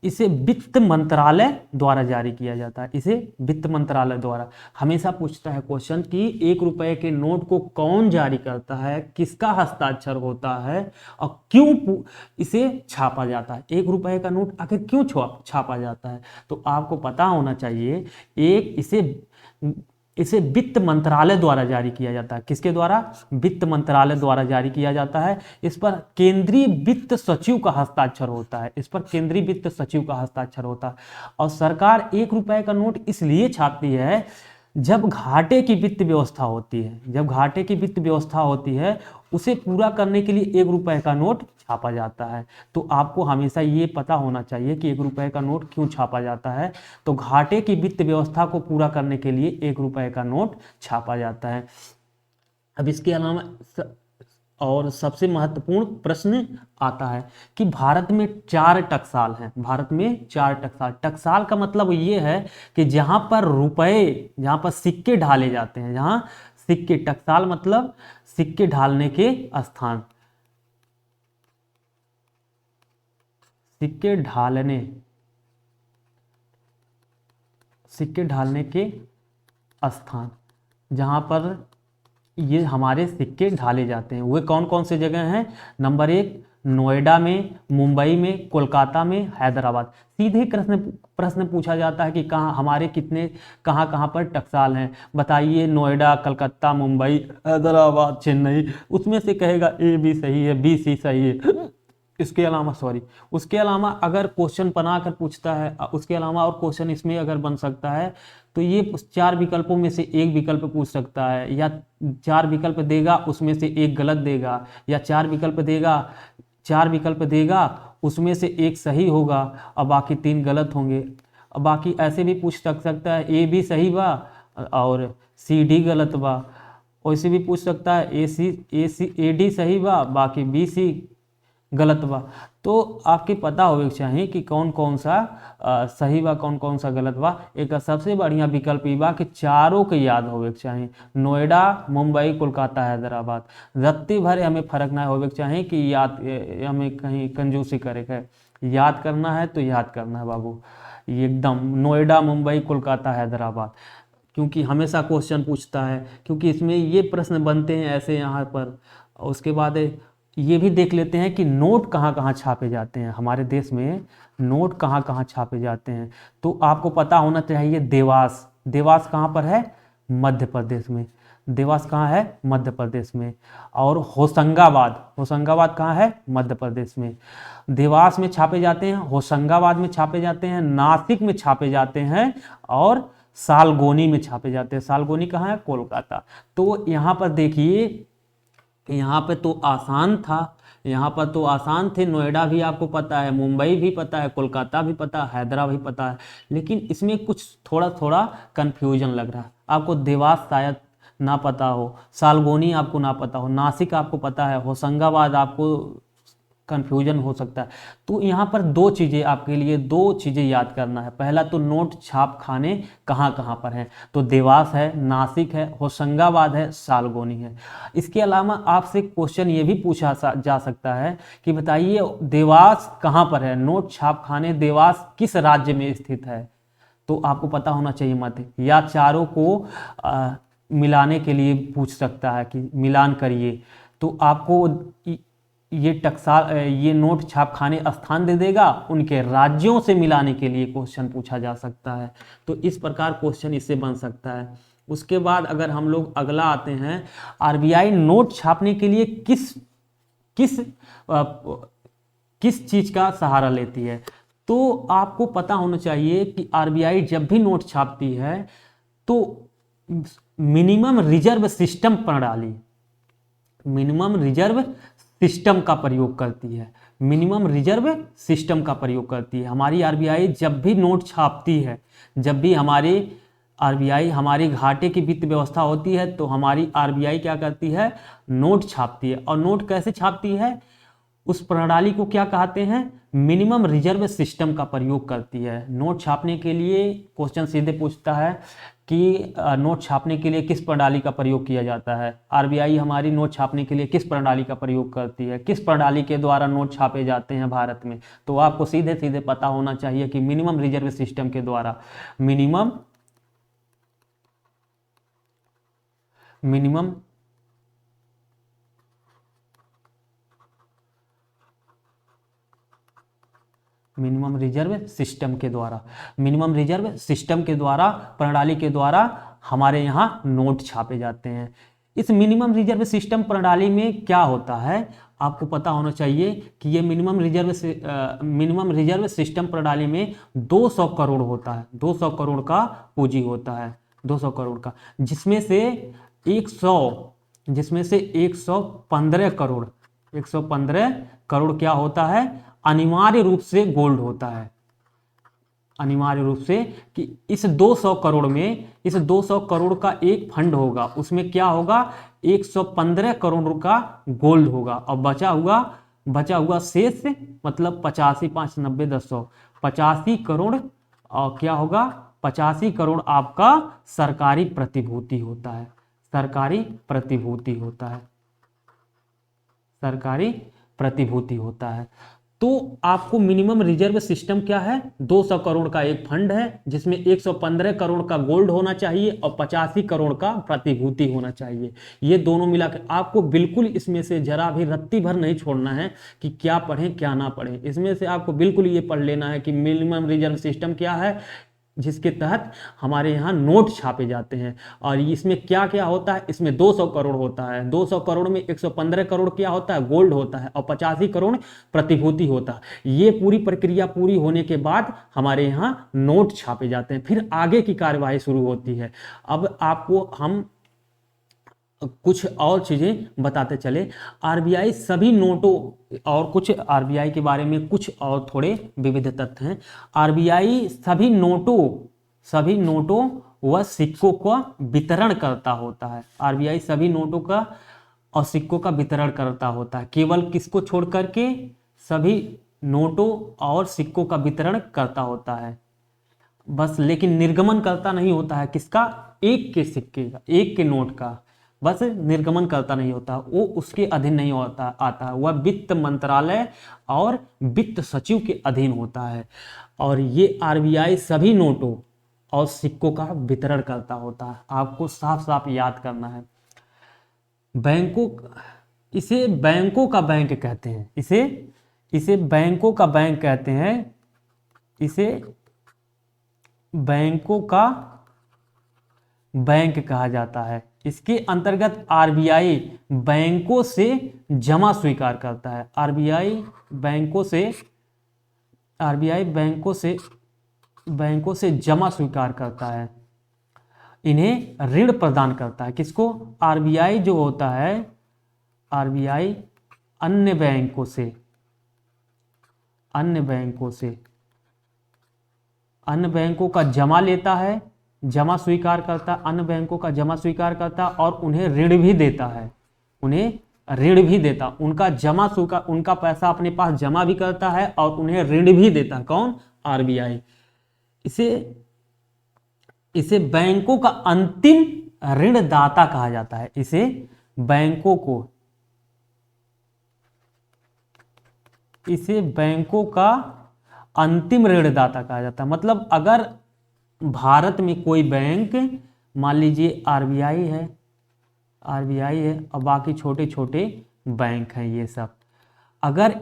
Speaker 1: इसे वित्त मंत्रालय द्वारा जारी किया जाता है। इसे वित्त मंत्रालय द्वारा हमेशा पूछता है क्वेश्चन कि 1 रुपए के नोट को कौन जारी करता है, किसका हस्ताक्षर होता है और क्यों इसे छापा जाता है। 1 रुपए का नोट आखिर क्यों छापा जाता है, तो आपको पता होना चाहिए। इसे वित्त मंत्रालय द्वारा जारी किया जाता है। किसके द्वारा, वित्त मंत्रालय द्वारा जारी किया जाता है। इस पर केंद्रीय वित्त सचिव का हस्ताक्षर होता है। और सरकार 1 रुपए का नोट इसलिए छापती है जब घाटे की वित्त व्यवस्था होती है, उसे पूरा करने के लिए 1 रुपए का नोट छापा जाता है। तो आपको हमेशा ये पता होना चाहिए कि 1 रुपए का नोट क्यों छापा जाता है, तो घाटे की वित्त व्यवस्था को पूरा करने के लिए 1 रुपए का नोट छापा जाता है। अब इसके अलावा और सबसे महत्वपूर्ण प्रश्न आता है कि भारत में 4 टकसाल हैं। टकसाल का मतलब ये है कि जहां पर सिक्के ढाले जाते हैं, टकसाल मतलब सिक्के ढालने के स्थान, सिक्के ढालने के स्थान जहां पर ये हमारे सिक्के ढाले जाते हैं। वे कौन कौन से जगह हैं, नंबर 1 नोएडा में, मुंबई में, कोलकाता में, हैदराबाद। सीधे प्रश्न पूछा जाता है कि कहाँ पर टकसाल हैं, बताइए। नोएडा, कलकत्ता, मुंबई, हैदराबाद, चेन्नई, उसमें से कहेगा ए बी सही है, बी सी सही है। उसके अलावा अगर क्वेश्चन बनाकर पूछता है, उसके अलावा और क्वेश्चन इसमें अगर बन सकता है तो ये 4 विकल्पों में से एक विकल्प पूछ सकता है, या 4 विकल्प देगा उसमें से एक गलत देगा, या 4 विकल्प देगा उसमें से एक सही होगा और बाकी 3 गलत होंगे। और बाकी ऐसे भी पूछ सकता है ए बी सही बा और सी डी गलत बा। वैसे भी पूछ सकता है ए डी सही बा, बाकी बी सी गलत बा। तो आपके पता होवे के चाहिए कि कौन कौन सा सही बा, कौन कौन सा गलत बा। एक सबसे बढ़िया विकल्प ई बा कि चारों के याद होवे के चाहिए, नोएडा, मुंबई, कोलकाता, हैदराबाद। रत्ती भर हमें फर्क ना होवे के चाहिए कि याद हमें कहीं कंजूसी करे के, याद करना है तो याद करना है बाबू, एकदम नोएडा, मुंबई, कोलकाता, हैदराबाद। क्योंकि हमेशा क्वेश्चन पूछता है, क्योंकि इसमें ये प्रश्न बनते हैं ऐसे यहाँ पर। उसके बाद ये भी देख लेते हैं कि नोट कहाँ कहाँ छापे जाते हैं, हमारे देश में नोट कहाँ कहाँ छापे जाते हैं। तो आपको पता होना चाहिए देवास कहाँ पर है, मध्य प्रदेश में। देवास कहाँ है? मध्य प्रदेश में। और होशंगाबाद, होशंगाबाद कहाँ है? मध्य प्रदेश में। देवास में छापे जाते हैं, होशंगाबाद में छापे जाते हैं, नासिक में छापे जाते हैं और सालगोनी में छापे जाते हैं। सालगोनी कहाँ है? कोलकाता। तो यहाँ पर देखिए, यहाँ पे तो आसान था, यहाँ पर तो आसान थे। नोएडा भी आपको पता है, मुंबई भी पता है, कोलकाता भी पता है, हैदराबाद भी पता है, लेकिन इसमें कुछ थोड़ा थोड़ा कन्फ्यूजन लग रहा है। आपको देवास शायद ना पता हो, सालगोनी आपको ना पता हो, नासिक आपको पता है, होशंगाबाद आपको कन्फ्यूजन हो सकता है। तो यहाँ पर दो चीज़ें आपके लिए, दो चीज़ें याद करना है। पहला तो नोट छाप खाने कहाँ कहाँ पर हैं, तो देवास है, नासिक है, होशंगाबाद है, सालगोनी है। इसके अलावा आपसे क्वेश्चन ये भी पूछा जा सकता है कि बताइए देवास कहाँ पर है, नोट छाप खाने देवास किस राज्य में स्थित है। तो आपको पता होना चाहिए मध्य, या चारों को मिलाने के लिए पूछ सकता है कि मिलान करिए, तो आपको ये टकसाल, ये नोट छापखाने स्थान दे देगा, उनके राज्यों से मिलाने के लिए क्वेश्चन पूछा जा सकता है। तो इस प्रकार क्वेश्चन इससे बन सकता है। उसके बाद अगर हम लोग अगला आते हैं, आरबीआई नोट छापने के लिए किस किस किस चीज का सहारा लेती है। तो आपको पता होना चाहिए कि आरबीआई जब भी नोट छापती है तो मिनिमम रिजर्व सिस्टम प्रणाली, मिनिमम रिजर्व सिस्टम का प्रयोग करती है, मिनिमम रिजर्व सिस्टम का प्रयोग करती है। हमारी आरबीआई जब भी नोट छापती है, जब भी हमारी आरबीआई हमारी घाटे की वित्त व्यवस्था होती है, तो हमारी आरबीआई क्या करती है? नोट छापती है। और नोट कैसे छापती है? उस प्रणाली को क्या कहते हैं? मिनिमम रिजर्व सिस्टम का प्रयोग करती है। नोट छापने के लिए क्वेश्चन सीधे पूछता है कि नोट छापने के लिए किस प्रणाली का प्रयोग किया जाता है। आरबीआई हमारी नोट छापने के लिए किस प्रणाली का प्रयोग करती है, किस प्रणाली के द्वारा नोट छापे जाते हैं भारत में। तो आपको सीधे सीधे पता होना चाहिए कि मिनिमम रिजर्व सिस्टम के द्वारा, मिनिमम मिनिमम रिजर्व सिस्टम के द्वारा, मिनिमम रिजर्व सिस्टम के द्वारा, प्रणाली के द्वारा हमारे यहाँ नोट छापे जाते हैं। इस मिनिमम रिजर्व सिस्टम प्रणाली में क्या होता है, आपको पता होना चाहिए कि ये मिनिमम रिजर्व सिस्टम प्रणाली में 200 करोड़ होता है, 200 करोड़ का पूंजी होता है, 200 करोड़ का, जिसमें से 115 करोड़, 115 करोड़ क्या होता है? अनिवार्य रूप से गोल्ड होता है। अनिवार्य रूप से कि इस 200 करोड़ में, इस 200 करोड़ का एक फंड होगा, उसमें क्या होगा? 115 करोड़ का गोल्ड होगा, और बचा हुआ शेष, मतलब 85, 5, 90, 10, 85 करोड़, और क्या होगा? 85 करोड़ आपका सरकारी प्रतिभूति होता है, सरकारी प्रतिभूति होता है, सरकारी प्रतिभूति होता है। तो आपको मिनिमम रिजर्व सिस्टम क्या है? 200 करोड़ का एक फंड है, जिसमें 115 करोड़ का गोल्ड होना चाहिए और 85 करोड़ का प्रतिभूति होना चाहिए। ये दोनों मिलाकर आपको बिल्कुल इसमें से जरा भी रत्ती भर नहीं छोड़ना है कि क्या पढ़ें क्या ना पढ़ें। इसमें से आपको बिल्कुल ये पढ़ लेना है कि मिनिमम रिजर्व सिस्टम क्या है, जिसके तहत हमारे यहाँ नोट छापे जाते हैं। और इसमें क्या क्या होता है? इसमें 200 करोड़ होता है, 200 करोड़ में 115 करोड़ क्या होता है? गोल्ड होता है, और 85 करोड़ प्रतिभूति होता है। ये पूरी प्रक्रिया पूरी होने के बाद हमारे यहाँ नोट छापे जाते हैं, फिर आगे की कार्यवाही शुरू होती है। अब आपको हम कुछ और चीजें बताते चले। आरबीआई सभी नोटों, और कुछ आरबीआई के बारे में कुछ और थोड़े विविध तथ्य हैं। आरबीआई सभी नोटों व सिक्कों का वितरण करता होता है। आरबीआई सभी नोटों का और सिक्कों का वितरण करता होता है। केवल किसको छोड़ करके? सभी नोटों और सिक्कों का वितरण करता होता है बस, लेकिन निर्गमन करता नहीं होता है। किसका? एक के सिक्के का, एक के नोट का बस निर्गमन करता नहीं होता, वो उसके अधीन नहीं होता आता, वह वित्त मंत्रालय और वित्त सचिव के अधीन होता है। और ये आरबीआई सभी नोटों और सिक्कों का वितरण करता होता है। आपको साफ साफ याद करना है। इसे बैंकों का बैंक कहते हैं, इसे बैंकों का बैंक कहते हैं, इसे बैंकों का बैंक कहा जाता है। इसके अंतर्गत आरबीआई बैंकों से जमा स्वीकार करता है। आरबीआई बैंकों से जमा स्वीकार करता है, इन्हें ऋण प्रदान करता है। किसको? आरबीआई जो होता है, आरबीआई अन्य बैंकों का जमा लेता है, जमा स्वीकार करता, अन्य बैंकों का जमा स्वीकार करता और उन्हें ऋण भी देता है, उनका जमा स्वीकार, उनका पैसा अपने पास जमा भी करता है और उन्हें ऋण भी देता है। कौन? आरबीआई। इसे बैंकों का अंतिम ऋणदाता कहा जाता है। इसे बैंकों का अंतिम ऋणदाता कहा जाता है। मतलब अगर भारत में कोई बैंक, मान लीजिए आरबीआई है और बाकी छोटे छोटे बैंक हैं ये सब, अगर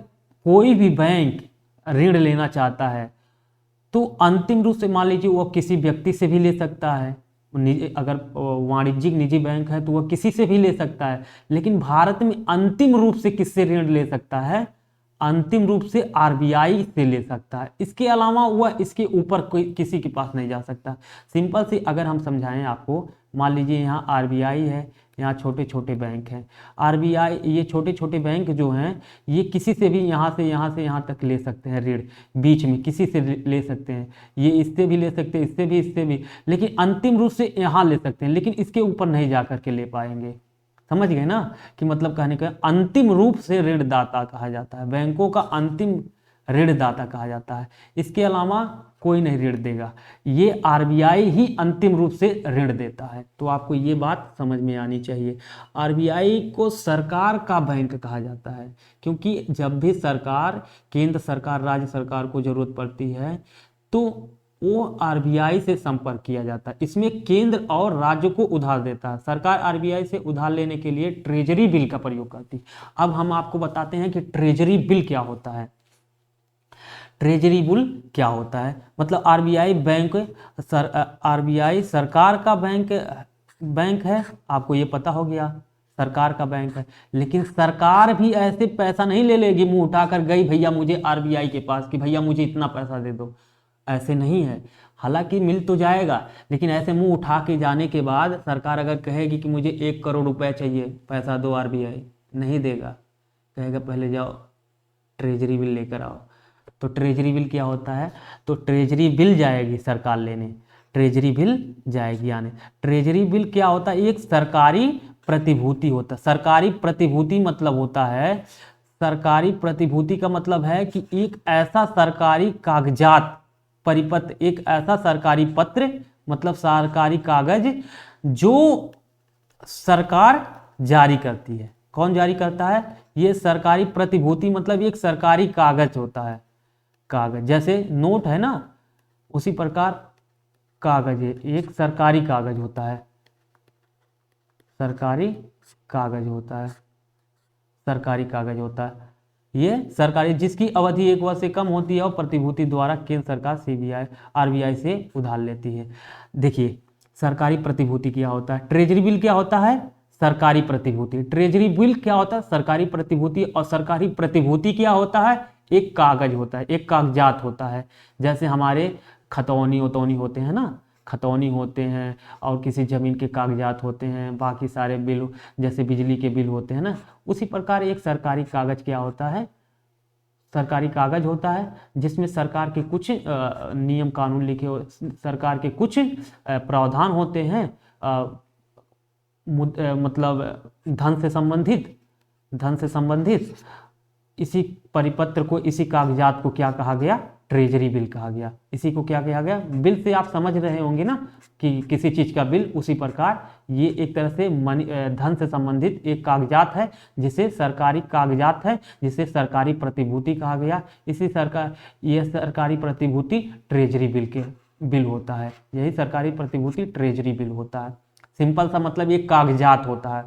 Speaker 1: कोई भी बैंक ऋण लेना चाहता है तो अंतिम रूप से मान लीजिए वह किसी व्यक्ति से भी ले सकता है, अगर वाणिज्यिक निजी बैंक है तो वह किसी से भी ले सकता है, लेकिन भारत में अंतिम रूप से किससे ऋण ले सकता है? अंतिम रूप से आरबीआई से ले सकता है। इसके अलावा वह इसके ऊपर कोई किसी के पास नहीं जा सकता। सिंपल से अगर हम समझाएं आपको, मान लीजिए यहाँ आरबीआई है, यहाँ छोटे छोटे बैंक हैं। आरबीआई, ये छोटे छोटे बैंक जो हैं ये किसी से भी यहाँ से यहाँ तक ले सकते हैं ऋण, बीच में किसी से ले सकते हैं, ये इससे भी ले सकते हैं, इससे भी, लेकिन अंतिम रूप से यहाँ ले सकते हैं, लेकिन इसके ऊपर नहीं जा करके ले पाएंगे। समझ गए ना कि मतलब कहने का अंतिम रूप से ऋणदाता कहा जाता है, बैंकों का अंतिम ऋणदाता कहा जाता है। इसके अलावा कोई नहीं ऋण देगा, ये आरबीआई ही अंतिम रूप से ऋण देता है। तो आपको ये बात समझ में आनी चाहिए। आरबीआई को सरकार का बैंक कहा जाता है, क्योंकि जब भी सरकार, केंद्र सरकार, राज्य सरकार को जरूरत पड़ती है तो वो आरबीआई से संपर्क किया जाता है। इसमें केंद्र और राज्य को उधार देता है। सरकार आरबीआई से उधार लेने के लिए ट्रेजरी बिल का प्रयोग करती है। अब हम आपको बताते हैं कि ट्रेजरी बिल क्या होता है। ट्रेजरी बिल क्या होता है? मतलब आरबीआई सरकार का बैंक है, आपको ये पता हो गया, सरकार का बैंक है। लेकिन सरकार भी ऐसे पैसा नहीं ले लेगी मुंह उठाकर गई भैया मुझे आरबीआई के पास कि भैया मुझे इतना पैसा दे दो, ऐसे नहीं है। हालांकि मिल तो जाएगा, लेकिन ऐसे मुंह उठा के जाने के बाद सरकार अगर कहेगी कि मुझे 1 करोड़ रुपए चाहिए, पैसा दो, आरबीआई नहीं देगा, कहेगा पहले जाओ ट्रेजरी बिल लेकर आओ। तो ट्रेजरी बिल क्या होता है? तो ट्रेजरी बिल जाएगी सरकार लेने, ट्रेजरी बिल जाएगी आने। ट्रेजरी बिल क्या होता है? एक सरकारी प्रतिभूति होता है। सरकारी प्रतिभूति मतलब होता है, सरकारी प्रतिभूति का मतलब है कि एक ऐसा सरकारी कागजात, परिपत्र, एक ऐसा सरकारी पत्र, मतलब सरकारी कागज जो सरकार जारी करती है। कौन जारी करता है? ये सरकारी प्रतिभूति मतलब एक सरकारी कागज होता है। कागज जैसे नोट है ना, उसी प्रकार कागज है, एक सरकारी कागज होता है, सरकारी कागज होता है, सरकारी कागज होता है। ये सरकारी, जिसकी अवधि 1 वर्ष से कम होती है और प्रतिभूति द्वारा केंद्र सरकार सीबीआई आरबीआई से उधार लेती है। देखिए सरकारी प्रतिभूति क्या होता है, ट्रेजरी बिल क्या होता है, सरकारी प्रतिभूति। ट्रेजरी बिल क्या होता है, सरकारी प्रतिभूति। और सरकारी प्रतिभूति क्या होता है, एक कागज होता है, एक कागजात होता है। जैसे हमारे खतौनी वतौनी होते हैं ना, खतौनी होते हैं और किसी ज़मीन के कागजात होते हैं, बाकी सारे बिल जैसे बिजली के बिल होते हैं ना, उसी प्रकार एक सरकारी कागज क्या होता है, सरकारी कागज होता है जिसमें सरकार के कुछ नियम कानून लिखे हो, सरकार के कुछ प्रावधान होते हैं, मतलब धन से संबंधित। इसी परिपत्र को, इसी कागजात को क्या कहा गया, ट्रेजरी बिल कहा गया। इसी को क्या कहा गया, बिल से आप समझ रहे होंगे ना कि किसी चीज का बिल, उसी प्रकार ये एक तरह से धन से संबंधित एक कागजात है, जिसे सरकारी कागजात है, जिसे सरकारी प्रतिभूति कहा गया। इसी ये सरकारी प्रतिभूति ट्रेजरी बिल होता है। यही सरकारी प्रतिभूति ट्रेजरी बिल होता है। सिंपल सा मतलब एक कागजात होता है,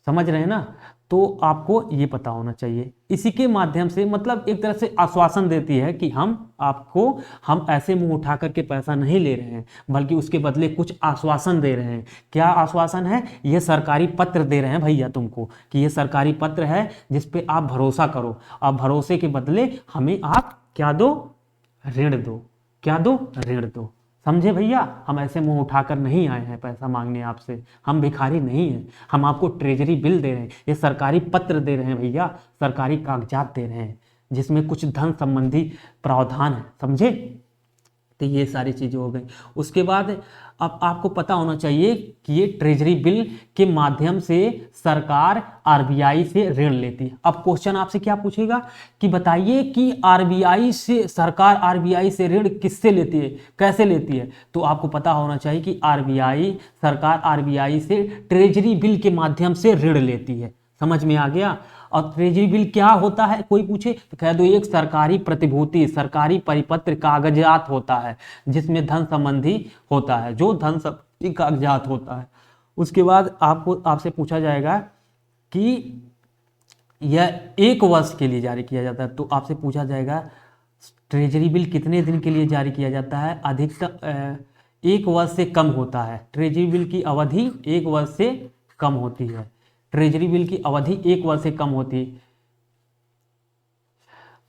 Speaker 1: समझ रहे हैं ना। तो आपको ये पता होना चाहिए। इसी के माध्यम से मतलब एक तरह से आश्वासन देती है कि हम ऐसे मुंह उठा करके पैसा नहीं ले रहे हैं, बल्कि उसके बदले कुछ आश्वासन दे रहे हैं। क्या आश्वासन है? ये सरकारी पत्र दे रहे हैं भैया तुमको, कि ये सरकारी पत्र है जिस पे आप भरोसा करो, आप भरोसे के बदले हमें आप क्या दो? ऋण दो। क्या दो? ऋण दो। समझे भैया, हम ऐसे मुंह उठाकर नहीं आए हैं पैसा मांगने आपसे, हम भिखारी नहीं हैं, हम आपको ट्रेजरी बिल दे रहे हैं, ये सरकारी पत्र दे रहे हैं भैया, सरकारी कागजात दे रहे हैं जिसमें कुछ धन संबंधी प्रावधान है। समझे? तो ये सारी चीज़ें हो गई। उसके बाद अब आपको पता होना चाहिए कि ये ट्रेजरी बिल के माध्यम से सरकार आरबीआई से ऋण लेती है। अब क्वेश्चन आपसे क्या पूछेगा कि बताइए कि सरकार आरबीआई से ऋण किससे लेती है, कैसे लेती है? तो आपको पता होना चाहिए कि सरकार आरबीआई से ट्रेजरी बिल के माध्यम से ऋण लेती है। समझ में आ गया? और ट्रेजरी बिल क्या होता है, कोई पूछे तो कह दो एक सरकारी प्रतिभूति, सरकारी परिपत्र, कागजात होता है जिसमें धन संबंधी होता है, जो धन संबंधी कागजात होता है। उसके बाद आपसे पूछा जाएगा कि यह 1 वर्ष के लिए जारी किया जाता है। तो आपसे पूछा जाएगा ट्रेजरी बिल कितने दिन के लिए जारी किया जाता है? अधिकतम 1 वर्ष से कम होता है। ट्रेजरी बिल की अवधि 1 वर्ष से कम होती है। ट्रेजरी बिल की अवधि 1 वर्ष से कम होती है।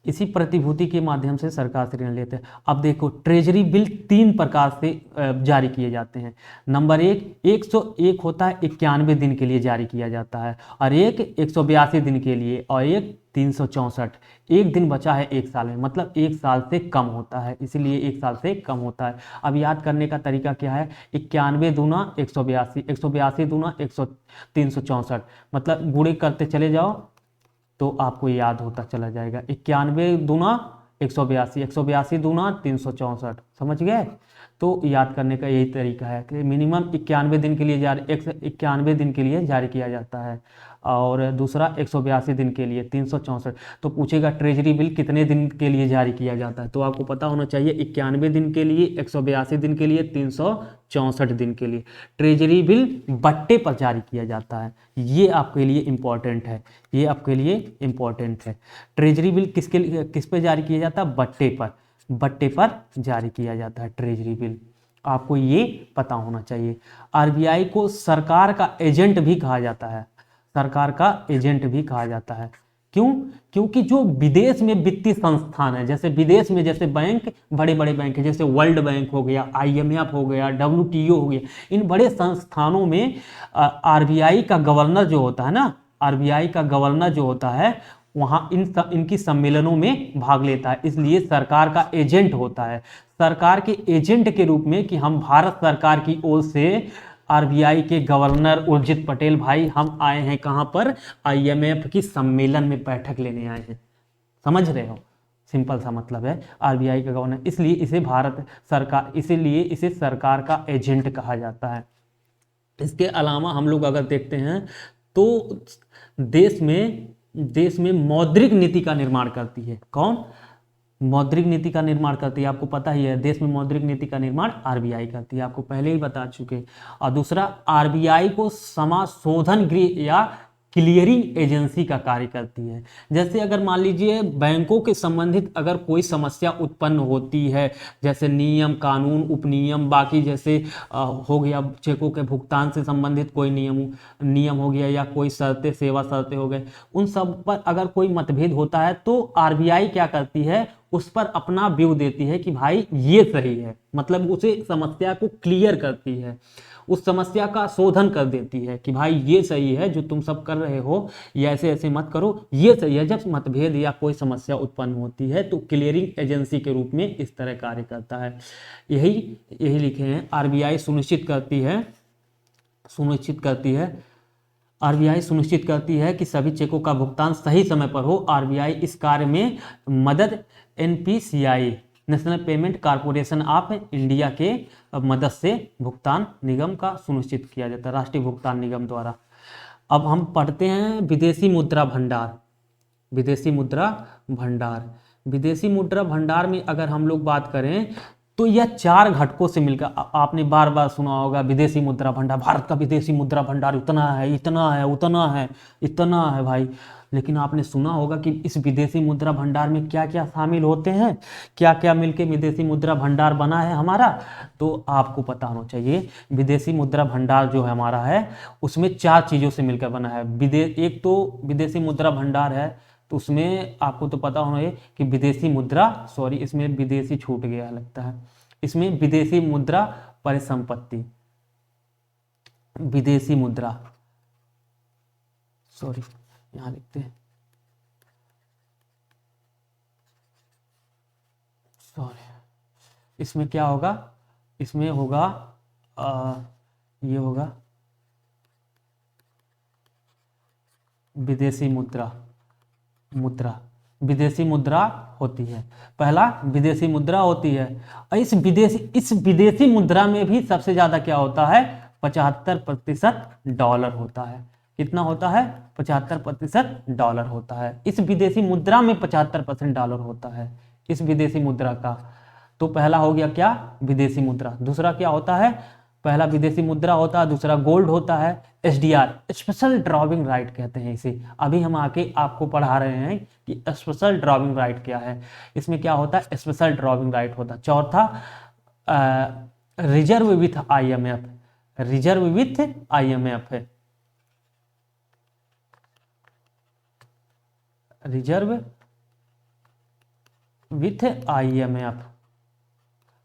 Speaker 1: इसी प्रतिभूति के माध्यम से सरकार से ऋण लेते हैं। अब देखो ट्रेजरी बिल 3 प्रकार से जारी किए जाते हैं। नंबर 101 होता है, 91 दिन के लिए जारी किया जाता है, और एक 182 दिन के लिए, और एक 364। एक दिन बचा है 1 साल में, मतलब 1 साल से कम होता है, इसलिए 1 साल से कम होता है। अब याद करने का तरीका क्या है? 91 दूना 182, 182 दूना 364, मतलब गुणे करते चले जाओ तो आपको याद होता चला जाएगा। 91 दूना 182, 182 दूना 364। समझ गए? तो याद करने का यही तरीका है कि मिनिमम 91 दिन के लिए 91 दिन के लिए जारी किया जाता है, और दूसरा 182 दिन के लिए 364। तो पूछेगा ट्रेजरी बिल कितने दिन के लिए जारी किया जाता है? तो आपको पता होना चाहिए 91 दिन के लिए, 182 दिन के लिए, 364 दिन के लिए। ट्रेजरी बिल बट्टे पर जारी किया जाता है। ये आपके लिए इंपॉर्टेंट है, ये आपके लिए इंपॉर्टेंट है। ट्रेजरी बिल किस पे जारी किया जाता है? बट्टे पर जारी किया जाता है ट्रेजरी बिल। आपको ये पता होना चाहिए। आरबीआई को सरकार का एजेंट भी कहा जाता है, सरकार का एजेंट भी कहा जाता है। क्यों? क्योंकि जो विदेश में वित्तीय संस्थान है, जैसे विदेश में जैसे बैंक, बड़े बड़े बैंक है, जैसे वर्ल्ड बैंक हो गया, IMF हो गया, WTO हो गया, इन बड़े संस्थानों में आरबीआई का गवर्नर जो होता है ना, आरबीआई का गवर्नर जो होता है वहाँ इनकी सम्मेलनों में भाग लेता है, इसलिए सरकार का एजेंट होता है। सरकार के एजेंट के रूप में कि हम भारत सरकार की ओर से आरबीआई के गवर्नर उर्जित पटेल भाई हम आए हैं कहाँ पर? IMF की सम्मेलन में बैठक लेने आए हैं। समझ रहे हो? सिंपल सा मतलब है आरबीआई का गवर्नर, इसलिए इसे सरकार का एजेंट कहा जाता है। इसके अलावा हम लोग अगर देखते हैं तो देश में मौद्रिक नीति का निर्माण करती है। कौन? मौद्रिक नीति का निर्माण करती है। आपको पता ही है देश में मौद्रिक नीति का निर्माण आरबीआई करती है, आपको पहले ही बता चुके। और दूसरा, आरबीआई को समाशोधन गृह या क्लियरिंग एजेंसी का कार्य करती है। जैसे अगर मान लीजिए बैंकों के संबंधित अगर कोई समस्या उत्पन्न होती है, जैसे नियम कानून उपनियम, बाकी जैसे हो गया चेकों के भुगतान से संबंधित कोई नियम हो गया, या कोई सेवा शर्तें हो गए, उन सब पर अगर कोई मतभेद होता है तो आरबीआई क्या करती है? उस पर अपना व्यू देती है कि भाई ये सही है, मतलब उसे समस्या को क्लियर करती है, उस समस्या का शोधन कर देती है कि भाई ये सही है जो तुम सब कर रहे हो, या ऐसे ऐसे मत करो, ये सही है। जब मतभेद या कोई समस्या उत्पन्न होती है तो क्लियरिंग एजेंसी के रूप में इस तरह कार्य करता है। यही लिखे हैं। आरबीआई सुनिश्चित करती है कि सभी चेकों का भुगतान सही समय पर हो। आरबीआई इस कार्य में मदद NPCI, national payment corporation of India के मदद से भुगतान निगम का सुनिश्चित किया जाता है, राष्ट्रीय भुगतान निगम द्वारा। अब हम पढ़ते हैं विदेशी मुद्रा भंडार। विदेशी मुद्रा भंडार में अगर हम लोग बात करें तो यह चार घटकों से मिलकर आपने बार बार सुना होगा विदेशी मुद्रा भंडार, भारत का विदेशी मुद्रा भंडार इतना है, इतना है, उतना है, इतना है भाई। लेकिन आपने सुना होगा कि इस विदेशी मुद्रा भंडार में क्या क्या शामिल होते हैं, क्या क्या मिलके विदेशी मुद्रा भंडार बना है हमारा। तो आपको पता होना चाहिए विदेशी मुद्रा भंडार जो है हमारा है, उसमें चार चीज़ों से मिलकर बना है। एक तो विदेशी मुद्रा भंडार है, तो उसमें आपको तो पता होना है कि विदेशी मुद्रा, सॉरी इसमें विदेशी छूट गया लगता है, इसमें विदेशी मुद्रा परिसंपत्ति, विदेशी मुद्रा, सॉरी यहां लिखते हैं, सॉरी इसमें क्या होगा, इसमें होगा ये होगा विदेशी मुद्रा, विदेशी मुद्रा होती है। पहला विदेशी मुद्रा होती है। और इस विदेशी मुद्रा में भी सबसे ज्यादा क्या होता है, 75% डॉलर होता है। कितना होता है, 75% डॉलर होता है। इस विदेशी मुद्रा में 75% डॉलर होता है इस विदेशी मुद्रा का। तो पहला हो गया क्या, विदेशी मुद्रा। दूसरा क्या होता है, पहला विदेशी मुद्रा होता है, दूसरा गोल्ड होता है। SDR स्पेशल ड्रॉविंग राइट कहते हैं इसे। अभी हम आके आपको पढ़ा रहे हैं कि स्पेशल ड्रॉविंग राइट क्या है। इसमें क्या होता है, स्पेशल ड्रॉविंग राइट होता है। चौथा reserve with IMF, reserve with IMF है, रिजर्व विथ IMF।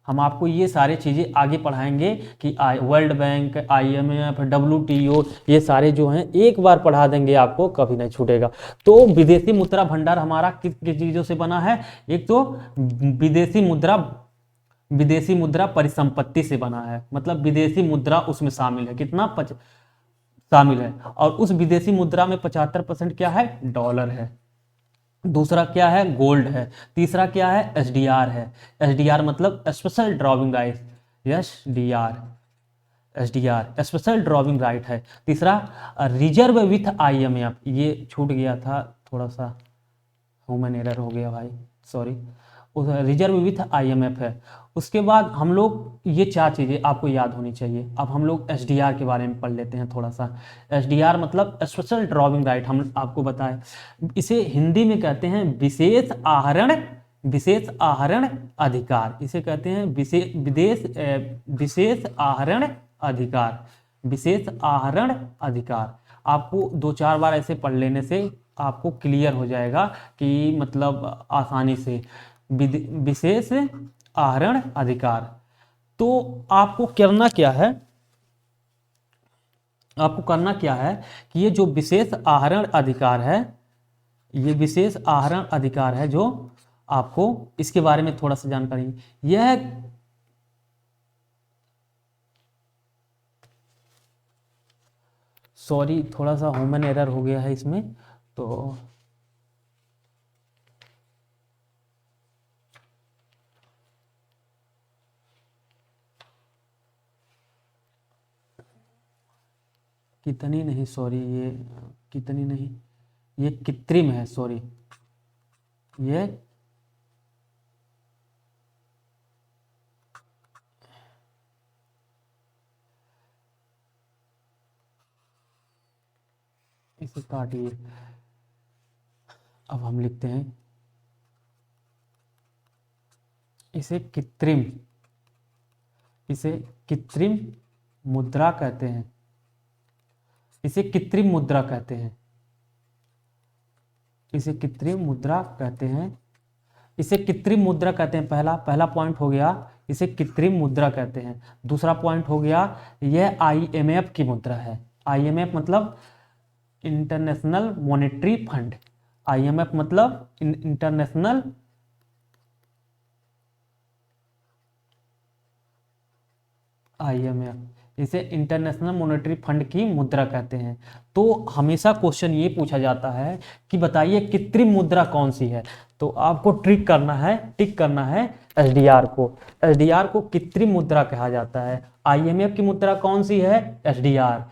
Speaker 1: हम आपको ये सारे चीज़ें आगे पढ़ाएंगे कि वर्ल्ड बैंक, IMF, WTO, ये सारे जो हैं एक बार पढ़ा देंगे आपको, कभी नहीं छूटेगा। तो विदेशी मुद्रा भंडार हमारा किस किस चीज़ों से बना है, एक तो विदेशी मुद्रा परिसंपत्ति से बना है, मतलब विदेशी मुद्रा उसमें शामिल है। कितना शामिल है। और उस विदेशी मुद्रा में 75% क्या है, डॉलर है। दूसरा क्या है, गोल्ड है। तीसरा क्या है, SDR है। SDR मतलब special drawing right, SDR special drawing right है। तीसरा रिजर्व विथ IMF, ये छूट गया था थोड़ा सा, ह्यूमन एरर हो गया भाई, सॉरी। रिजर्व विथ IMF है। उसके बाद हम लोग ये चार चीज़ें आपको याद होनी चाहिए। अब हम लोग SDR के बारे में पढ़ लेते हैं थोड़ा सा। SDR मतलब स्पेशल ड्रॉविंग राइट, हम आपको बताएं, इसे हिंदी में कहते हैं विशेष आहरण अधिकार। इसे कहते हैं विशेष आहरण अधिकार, विशेष आहरण अधिकार। आपको दो चार बार ऐसे पढ़ लेने से आपको क्लियर हो जाएगा कि मतलब आसानी से, विशेष आहरण अधिकार। तो आपको करना क्या है, आपको करना क्या है कि ये जो विशेष आहरण अधिकार है, ये विशेष आहरण अधिकार है जो आपको इसके बारे में थोड़ा सा जानकारी, यह सॉरी थोड़ा सा ह्यूमन एरर हो गया है इसमें, तो कितनी नहीं, सॉरी ये कितनी नहीं, ये कृत्रिम है, सॉरी ये इसे काटिए। अब हम लिखते हैं इसे कृत्रिम, इसे कृत्रिम मुद्रा कहते हैं, इसे कृत्रिम मुद्रा कहते हैं, इसे कृत्रिम मुद्रा कहते हैं, इसे कृत्रिम मुद्रा कहते हैं। पहला पॉइंट हो गया, इसे कृत्रिम मुद्रा कहते हैं। दूसरा पॉइंट हो गया, यह IMF की मुद्रा है। IMF मतलब इंटरनेशनल मॉनेटरी फंड, IMF मतलब इंटरनेशनल IMF, इसे इंटरनेशनल मॉनेटरी फंड की मुद्रा कहते हैं। तो हमेशा क्वेश्चन ये पूछा जाता है कि बताइए कृत्रिम मुद्रा कौन सी है। तो आपको टिक करना है SDR को। SDR को कृत्रिम मुद्रा कहा जाता है। IMF की मुद्रा कौन सी है, SDR।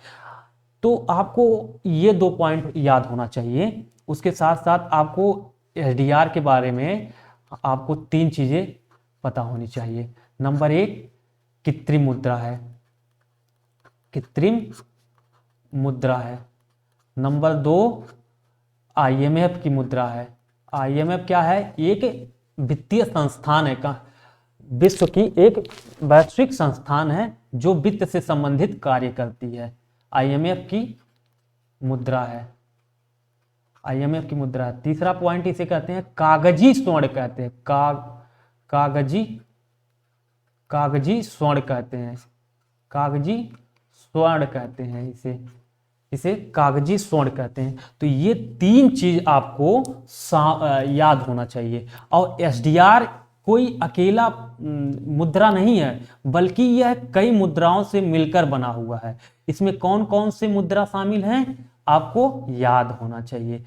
Speaker 1: तो आपको ये दो पॉइंट याद होना चाहिए। उसके साथ साथ आपको SDR के बारे में आपको तीन चीज़ें पता होनी चाहिए। नंबर 1 कृत्रिम मुद्रा है, कृत्रिम मुद्रा है। नंबर 2 IMF की मुद्रा है। IMF क्या है? एक वित्तीय संस्थान है, का विश्व की एक वैश्विक संस्थान है जो वित्त से संबंधित कार्य करती है। IMF की मुद्रा है, IMF की मुद्रा है। तीसरा पॉइंट इसे कहते हैं कागजी स्वर्ण कहते हैं, कागजी स्वर्ण कहते हैं, कागजी स्वर्ण कहते हैं इसे कागजी स्वर्ण कहते हैं। तो ये 3 चीज आपको याद होना चाहिए। और SDR कोई अकेला मुद्रा नहीं है, बल्कि यह कई मुद्राओं से मिलकर बना हुआ है। इसमें कौन कौन से मुद्रा शामिल हैं आपको याद होना चाहिए।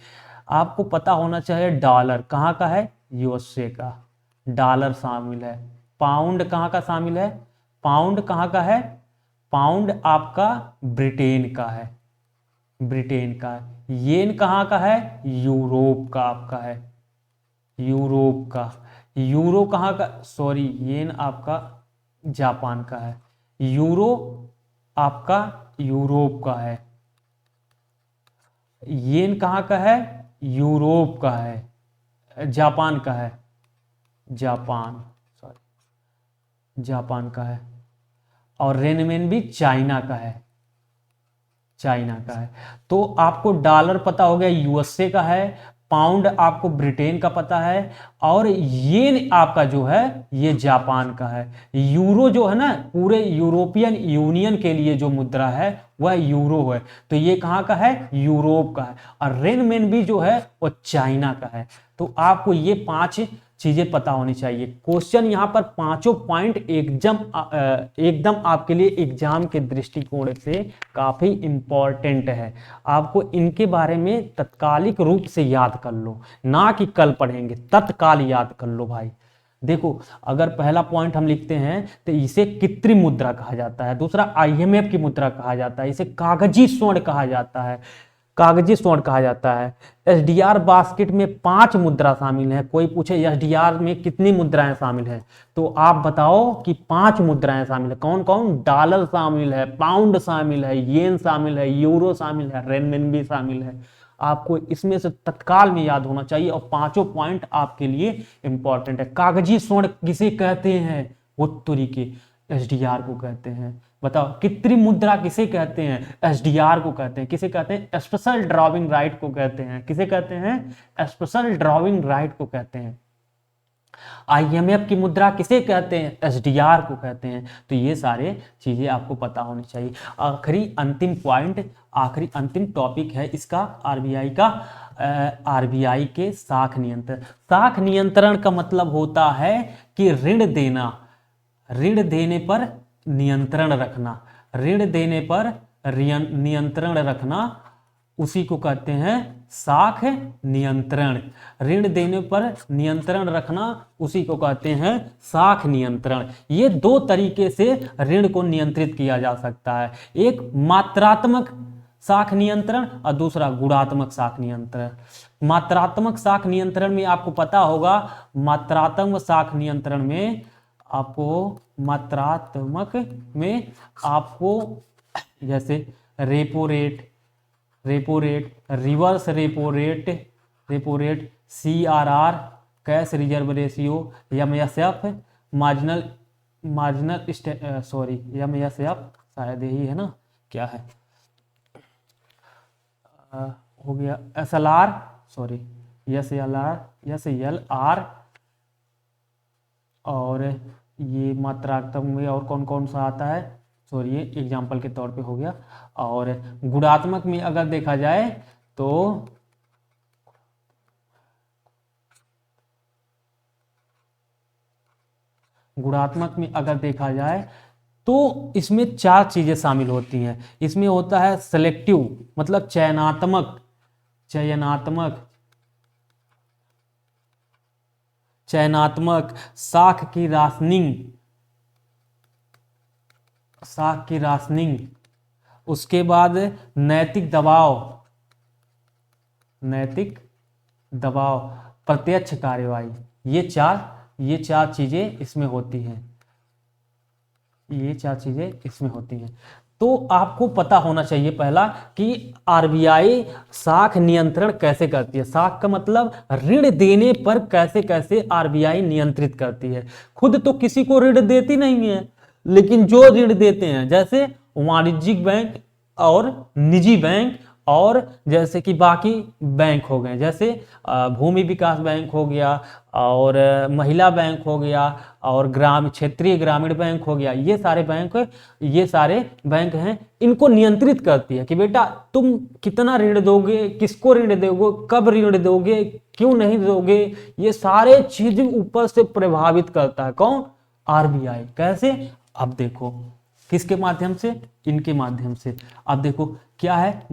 Speaker 1: आपको पता होना चाहिए डॉलर कहाँ का है? USA का डॉलर शामिल है। पाउंड कहाँ का शामिल है? पाउंड कहाँ का है? पाउंड आपका ब्रिटेन का है, ब्रिटेन का है। येन कहाँ का है? यूरोप का आपका है, यूरोप का। यूरो कहाँ का? सॉरी, येन आपका जापान का है। यूरो आपका यूरोप का है। येन कहाँ का है? यूरोप का है, जापान का है, जापान, सॉरी, जापान का है। और रेनमेन भी चाइना का है, चाइना का है। तो आपको डॉलर पता हो गया USA का है, पाउंड आपको ब्रिटेन का पता है, और येन आपका जो है ये जापान का है। यूरो जो है ना, पूरे यूरोपियन यूनियन के लिए जो मुद्रा है वह यूरो है, तो ये कहाँ का है? यूरोप का है। और रेनमेन भी जो है वो चाइना का है। तो आपको ये 5 चीजें पता होनी चाहिए। क्वेश्चन यहाँ पर 5 पॉइंट एकदम आपके लिए एग्जाम के दृष्टिकोण से काफी इंपॉर्टेंट है। आपको इनके बारे में तत्कालिक रूप से याद कर लो, ना कि कल पढ़ेंगे, तत्काल याद कर लो भाई। देखो, अगर पहला पॉइंट हम लिखते हैं तो इसे कृत्रिम मुद्रा कहा जाता है। दूसरा IMF की मुद्रा कहा जाता है, इसे कागजी स्वर्ण कहा जाता है, कागजी स्वर्ण कहा जाता है। SDR बास्केट में 5 मुद्रा शामिल है। कोई पूछे SDR में कितनी मुद्राएं शामिल हैं, तो आप बताओ कि 5 मुद्राएं शामिल है। कौन कौन? डॉलर शामिल है, पाउंड शामिल है, येन शामिल है, यूरो शामिल है, रेनमिनबी शामिल है। आपको इसमें से तत्काल में याद होना चाहिए, और 5 पॉइंट आपके लिए इंपॉर्टेंट है। कागजी स्वर्ण किसे कहते हैं? वो तरीके SDR को कहते हैं। बताओ, कृत्रिम मुद्रा किसे कहते हैं? SDR को कहते हैं। किसे कहते हैं? स्पेशल ड्रॉविंग राइट को कहते हैं। किसे कहते हैं? स्पेशल ड्रॉविंग राइट को कहते हैं। IMF की मुद्रा किसे कहते हैं? SDR को कहते हैं। तो ये सारे चीजें आपको पता होनी चाहिए। आखिरी अंतिम पॉइंट, आखिरी अंतिम टॉपिक है इसका RBI का, RBI के साख नियंत्रण। साख नियंत्रण का मतलब होता है कि ऋण देना, ऋण देने पर नियंत्रण रखना, ऋण देने पर नियंत्रण रखना, उसी को कहते हैं साख नियंत्रण। ऋण देने पर नियंत्रण रखना, उसी को कहते हैं साख नियंत्रण। ये 2 तरीके से ऋण को नियंत्रित किया जा सकता है, एक मात्रात्मक साख नियंत्रण और दूसरा गुणात्मक साख नियंत्रण। मात्रात्मक साख नियंत्रण में आपको पता होगा, मात्रात्मक साख नियंत्रण में आपको, मात्रात्मक में आपको जैसे repo rate, reverse repo rate, CRR, cash reserve ratio, MSF, marginal sorry MSF शायद यही है ना, क्या है, हो गया SLR, सॉरी SLR, और ये मात्रात्मक में और कौन कौन सा आता है, सॉरी ये एग्जाम्पल के तौर पे हो गया। और गुणात्मक में अगर देखा जाए तो गुणात्मक में अगर देखा जाए तो इसमें 4 चीजें शामिल होती हैं। इसमें होता है सेलेक्टिव, मतलब चयनात्मक, साख की राशनिंग, उसके बाद नैतिक दबाव, प्रत्यक्ष कार्यवाही। ये चार चीजें इसमें होती हैं। ये 4 चीज़ें इसमें होती हैं। तो आपको पता होना चाहिए पहला कि आरबीआई साख नियंत्रण कैसे करती है। साख का मतलब ऋण देने पर कैसे कैसे आरबीआई नियंत्रित करती है। खुद तो किसी को ऋण देती नहीं है, लेकिन जो ऋण देते हैं जैसे वाणिज्यिक बैंक और निजी बैंक और जैसे कि बाकी बैंक हो गए, जैसे भूमि विकास बैंक हो गया और महिला बैंक हो गया और क्षेत्रीय ग्रामीण बैंक हो गया, ये सारे बैंक हैं। इनको नियंत्रित करती है कि बेटा तुम कितना ऋण दोगे, किसको ऋण दोगे, कब ऋण दोगे, क्यों नहीं दोगे, ये सारे चीज ऊपर से प्रभावित करता है कौन? आरबीआई। कैसे? अब देखो किसके माध्यम से? इनके माध्यम से। अब देखो क्या है,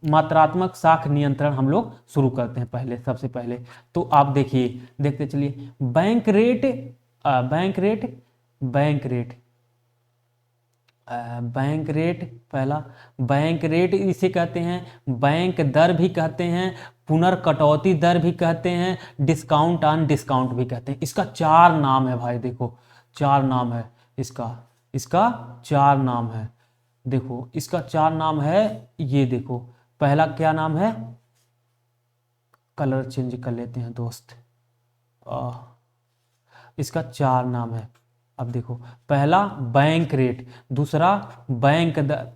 Speaker 1: मात्रात्मक साख नियंत्रण हम लोग शुरू करते हैं पहले, सबसे पहले तो आप देखिए, देखते चलिए। बैंक रेट, पहला बैंक रेट इसे कहते हैं, बैंक दर भी कहते हैं, पुनर्कटौती दर भी कहते हैं, डिस्काउंट ऑन डिस्काउंट भी कहते हैं। इसका 4 नाम है भाई, देखो 4 नाम है इसका 4 नाम है। देखो इसका 4 नाम है। ये देखो पहला क्या नाम है, कलर चेंज कर लेते हैं दोस्त। इसका 4 नाम है। अब देखो पहला बैंक रेट, दूसरा बैंक दर,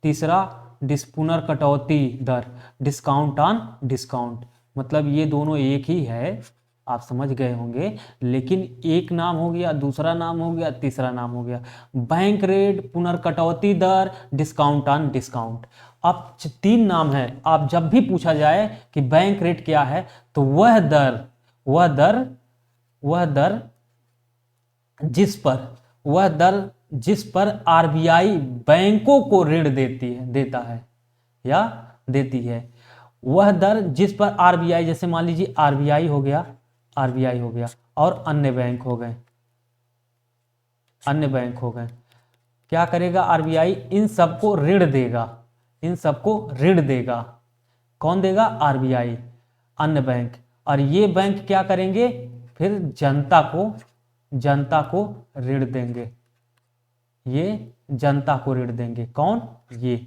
Speaker 1: तीसरा पुनर्कटौती दर, डिस्काउंट ऑन डिस्काउंट। मतलब ये दोनों एक ही है, आप समझ गए होंगे, लेकिन एक नाम हो गया, दूसरा नाम हो गया, तीसरा नाम हो गया। बैंक रेट, पुनर्कटौती दर, डिस्काउंट ऑन डिस्काउंट। अब 3 नाम है। आप जब भी पूछा जाए कि बैंक रेट क्या है, तो वह दर जिस पर आरबीआई बैंकों को ऋण देता है या देती है। वह दर जिस पर आरबीआई, जैसे मान लीजिए आरबीआई हो गया और अन्य बैंक हो गए, क्या करेगा आरबीआई? इन सबको ऋण देगा। कौन देगा? आरबीआई, अन्य बैंक। और ये बैंक क्या करेंगे? फिर जनता को ऋण देंगे। ये जनता को ऋण देंगे। कौन? ये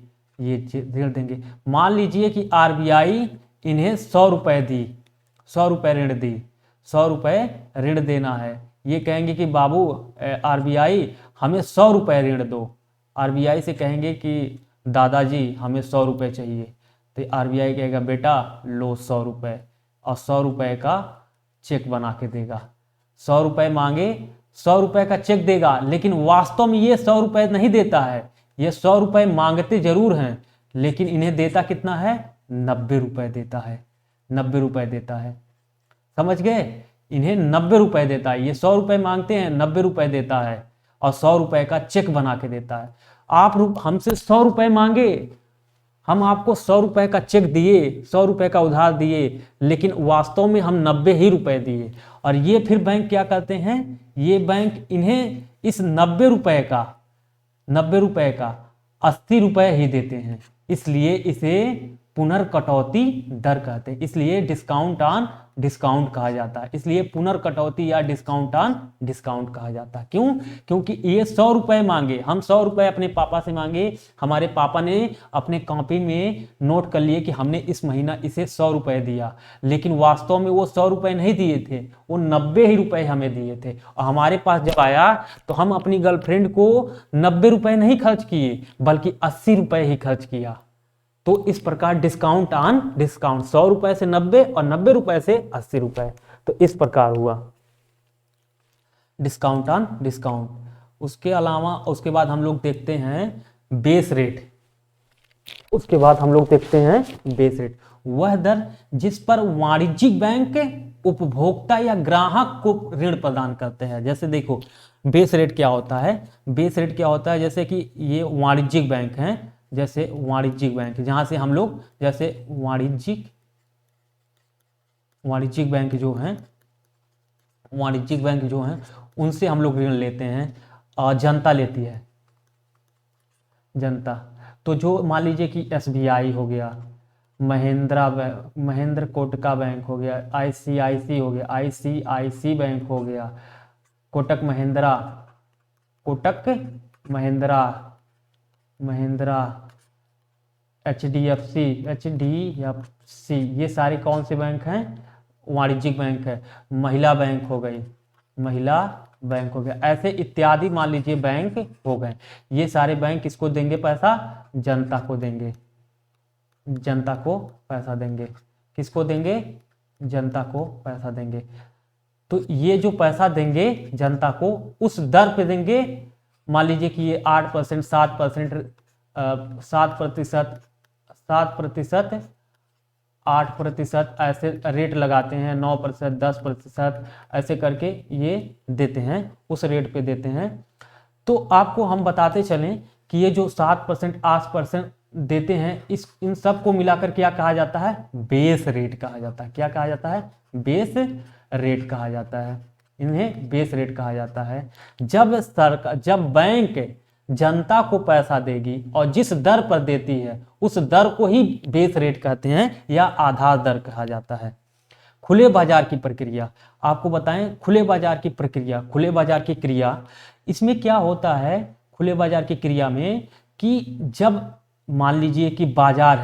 Speaker 1: ऋण देंगे। मान लीजिए कि आरबीआई इन्हें 100 रुपए दी, 100 रुपए ऋण दी, 100 रुपए ऋण देना है। ये कहेंगे कि बाबू आरबीआई हमें 100 रुपए ऋण दो। आरबीआई से कहेंगे कि दादाजी हमें 100 रुपए चाहिए। तो आरबीआई कहेगा बेटा लो 100 रुपए, और 100 रुपए का चेक बना के देगा। 100 रुपए मांगे, 100 रुपए का चेक देगा, लेकिन वास्तव में ये 100 रुपए नहीं देता है। ये 100 रुपए मांगते जरूर हैं, लेकिन इन्हें देता कितना है? 90 रुपए देता है। 90 रुपए देता है, समझ गए? इन्हें 90 रुपए देता है। ये 100 रुपए मांगते हैं, 90 रुपए देता है, और 100 रुपए का चेक बना के देता है। आप हमसे 100 रुपए मांगे, हम आपको 100 रुपए का चेक दिए, 100 रुपए का उधार दिए, लेकिन वास्तव में हम 90 ही रुपए दिए। और ये फिर बैंक क्या करते हैं? ये बैंक इन्हें इस 90 रुपए का 80 रुपए ही देते हैं। इसलिए इसे पुनर्कटौती दर कहते हैं। इसलिए डिस्काउंट ऑन डिस्काउंट कहा जाता है। इसलिए पुनर्कटौती या डिस्काउंट ऑन डिस्काउंट कहा जाता है। क्यों? क्योंकि ये 100 रुपए मांगे, हम 100 रुपए अपने पापा से मांगे, हमारे पापा ने अपने कॉपी में नोट कर लिए कि हमने इस महीना इसे 100 रुपए दिया, लेकिन वास्तव में वो 100 रुपए नहीं दिए थे, वो 90 ही रुपए हमें दिए थे। और हमारे पास जब आया तो हम अपनी गर्लफ्रेंड को 90 रुपए नहीं खर्च किए, बल्कि 80 रुपए ही खर्च किया। तो इस प्रकार डिस्काउंट ऑन डिस्काउंट, 100 रुपए से 90 और 90 रुपए से 80 रुपए, तो इस प्रकार हुआ डिस्काउंट ऑन डिस्काउंट। उसके अलावा उसके बाद हम लोग देखते हैं बेस रेट। वह दर जिस पर वाणिज्यिक बैंक उपभोक्ता या ग्राहक को ऋण प्रदान करते हैं। जैसे देखो बेस रेट क्या होता है? जैसे कि ये वाणिज्यिक बैंक हैं, जैसे वाणिज्यिक बैंक, जहां से हम लोग, जैसे वाणिज्यिक बैंक जो हैं उनसे हम लोग ऋण लेते हैं, और जनता लेती है, जनता। तो जो मान लीजिए कि एसबीआई हो गया, महेंद्र कोटक बैंक हो गया, आईसीआईसी बैंक हो गया, कोटक महिंद्रा कोटक महिंद्रा, HDFC, ये सारे कौन से बैंक हैं? वाणिज्यिक बैंक है। महिला बैंक हो गई, महिला बैंक हो गया, ऐसे इत्यादि मान लीजिए बैंक हो गए। ये सारे बैंक किसको देंगे पैसा? जनता को देंगे, जनता को पैसा देंगे। किसको देंगे? जनता को पैसा देंगे। तो ये जो पैसा देंगे जनता को, उस दर पे देंगे। मान लीजिए कि ये 8%, 7%, 7%, 7%, 8% ऐसे रेट लगाते हैं, 9%, 10%, ऐसे करके ये देते हैं, उस रेट पे देते हैं। तो आपको हम बताते चलें कि ये जो 7%, 8% देते हैं, इन सब को मिलाकर क्या कहा जाता है? बेस रेट कहा जाता है। क्या कहा जाता है? बेस रेट कहा जाता है। इन्हें बेस रेट कहा जाता है। जब बैंक जनता को पैसा देगी और जिस दर पर देती है उस दर को ही बेस रेट कहते हैं या आधार दर कहा जाता है। खुले बाजार की प्रक्रिया आपको बताएं। खुले बाजार की प्रक्रिया, खुले बाजार की क्रिया, इसमें क्या होता है? खुले बाजार की क्रिया में कि जब मान लीजिए कि बाजार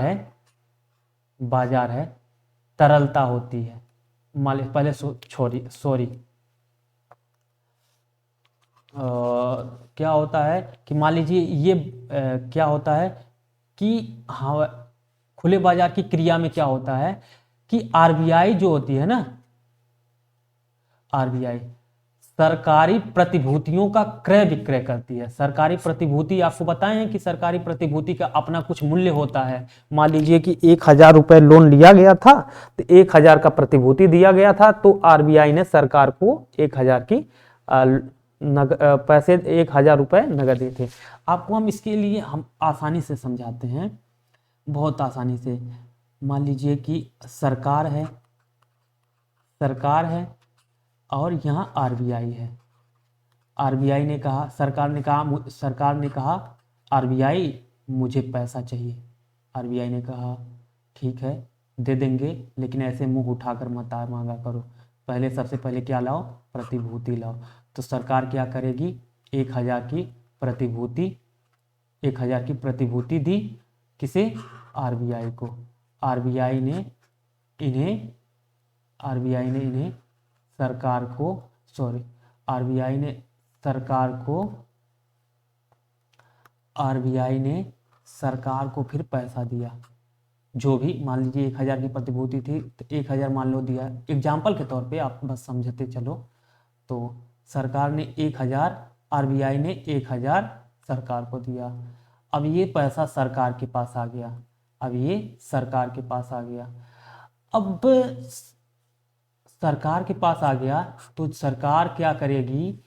Speaker 1: है, तरलता होती है। पहले सॉरी क्या होता है कि मान लीजिए ये क्या होता है कि हाँ, खुले बाजार की क्रिया में क्या होता है कि आरबीआई जो होती है ना, आरबीआई सरकारी प्रतिभूतियों का क्रय विक्रय करती है। सरकारी प्रतिभूति आपको बताएं हैं कि सरकारी प्रतिभूति का अपना कुछ मूल्य होता है। मान लीजिए कि 1000 रुपए लोन लिया गया था, तो 1000 का प्रतिभूति दिया गया था, तो आरबीआई ने सरकार को 1000 की पैसे 1000 रुपए नगद दिए थे। आपको हम इसके लिए हम आसानी से समझाते हैं, बहुत आसानी से। मान लीजिए कि सरकार है और यहाँ आरबीआई है। आरबीआई ने कहा, सरकार ने कहा आरबीआई मुझे पैसा चाहिए। आरबीआई ने कहा ठीक है दे देंगे, लेकिन ऐसे मुंह उठाकर मत मांगा करो, सबसे पहले क्या लाओ? प्रतिभूति लाओ। तो सरकार क्या करेगी? 1000 की प्रतिभूति दी। किसे? आरबीआई को। आरबीआई ने इन्हें सरकार को फिर पैसा दिया। जो भी मान लीजिए 1000 की प्रतिभूति थी, तो 1000 मान लो दिया, एग्जाम्पल के तौर पे आप बस समझते चलो। तो सरकार ने 1000, आरबीआई ने 1000 सरकार को दिया। अब ये पैसा सरकार के पास आ गया। अब सरकार के पास आ गया तो सरकार क्या करेगी?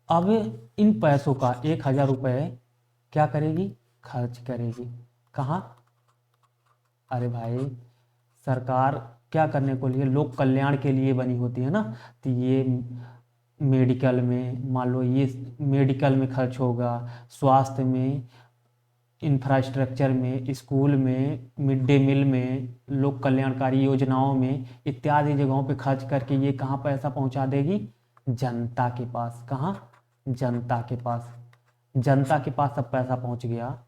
Speaker 1: अब इन पैसों का 1000 रुपए क्या करेगी? खर्च करेगी। कहाँ? अरे भाई, सरकार क्या करने को लिए? लोक कल्याण के लिए बनी होती है ना। तो ये मेडिकल में, मान लो ये मेडिकल में खर्च होगा, स्वास्थ्य में, इंफ्रास्ट्रक्चर में, स्कूल में, मिड डे मील में, लोक कल्याणकारी योजनाओं में, इत्यादि जगहों पे खर्च करके ये कहाँ पैसा पहुंचा देगी? जनता के पास। कहाँ? जनता के पास। जनता के पास अब पैसा पहुंच गया।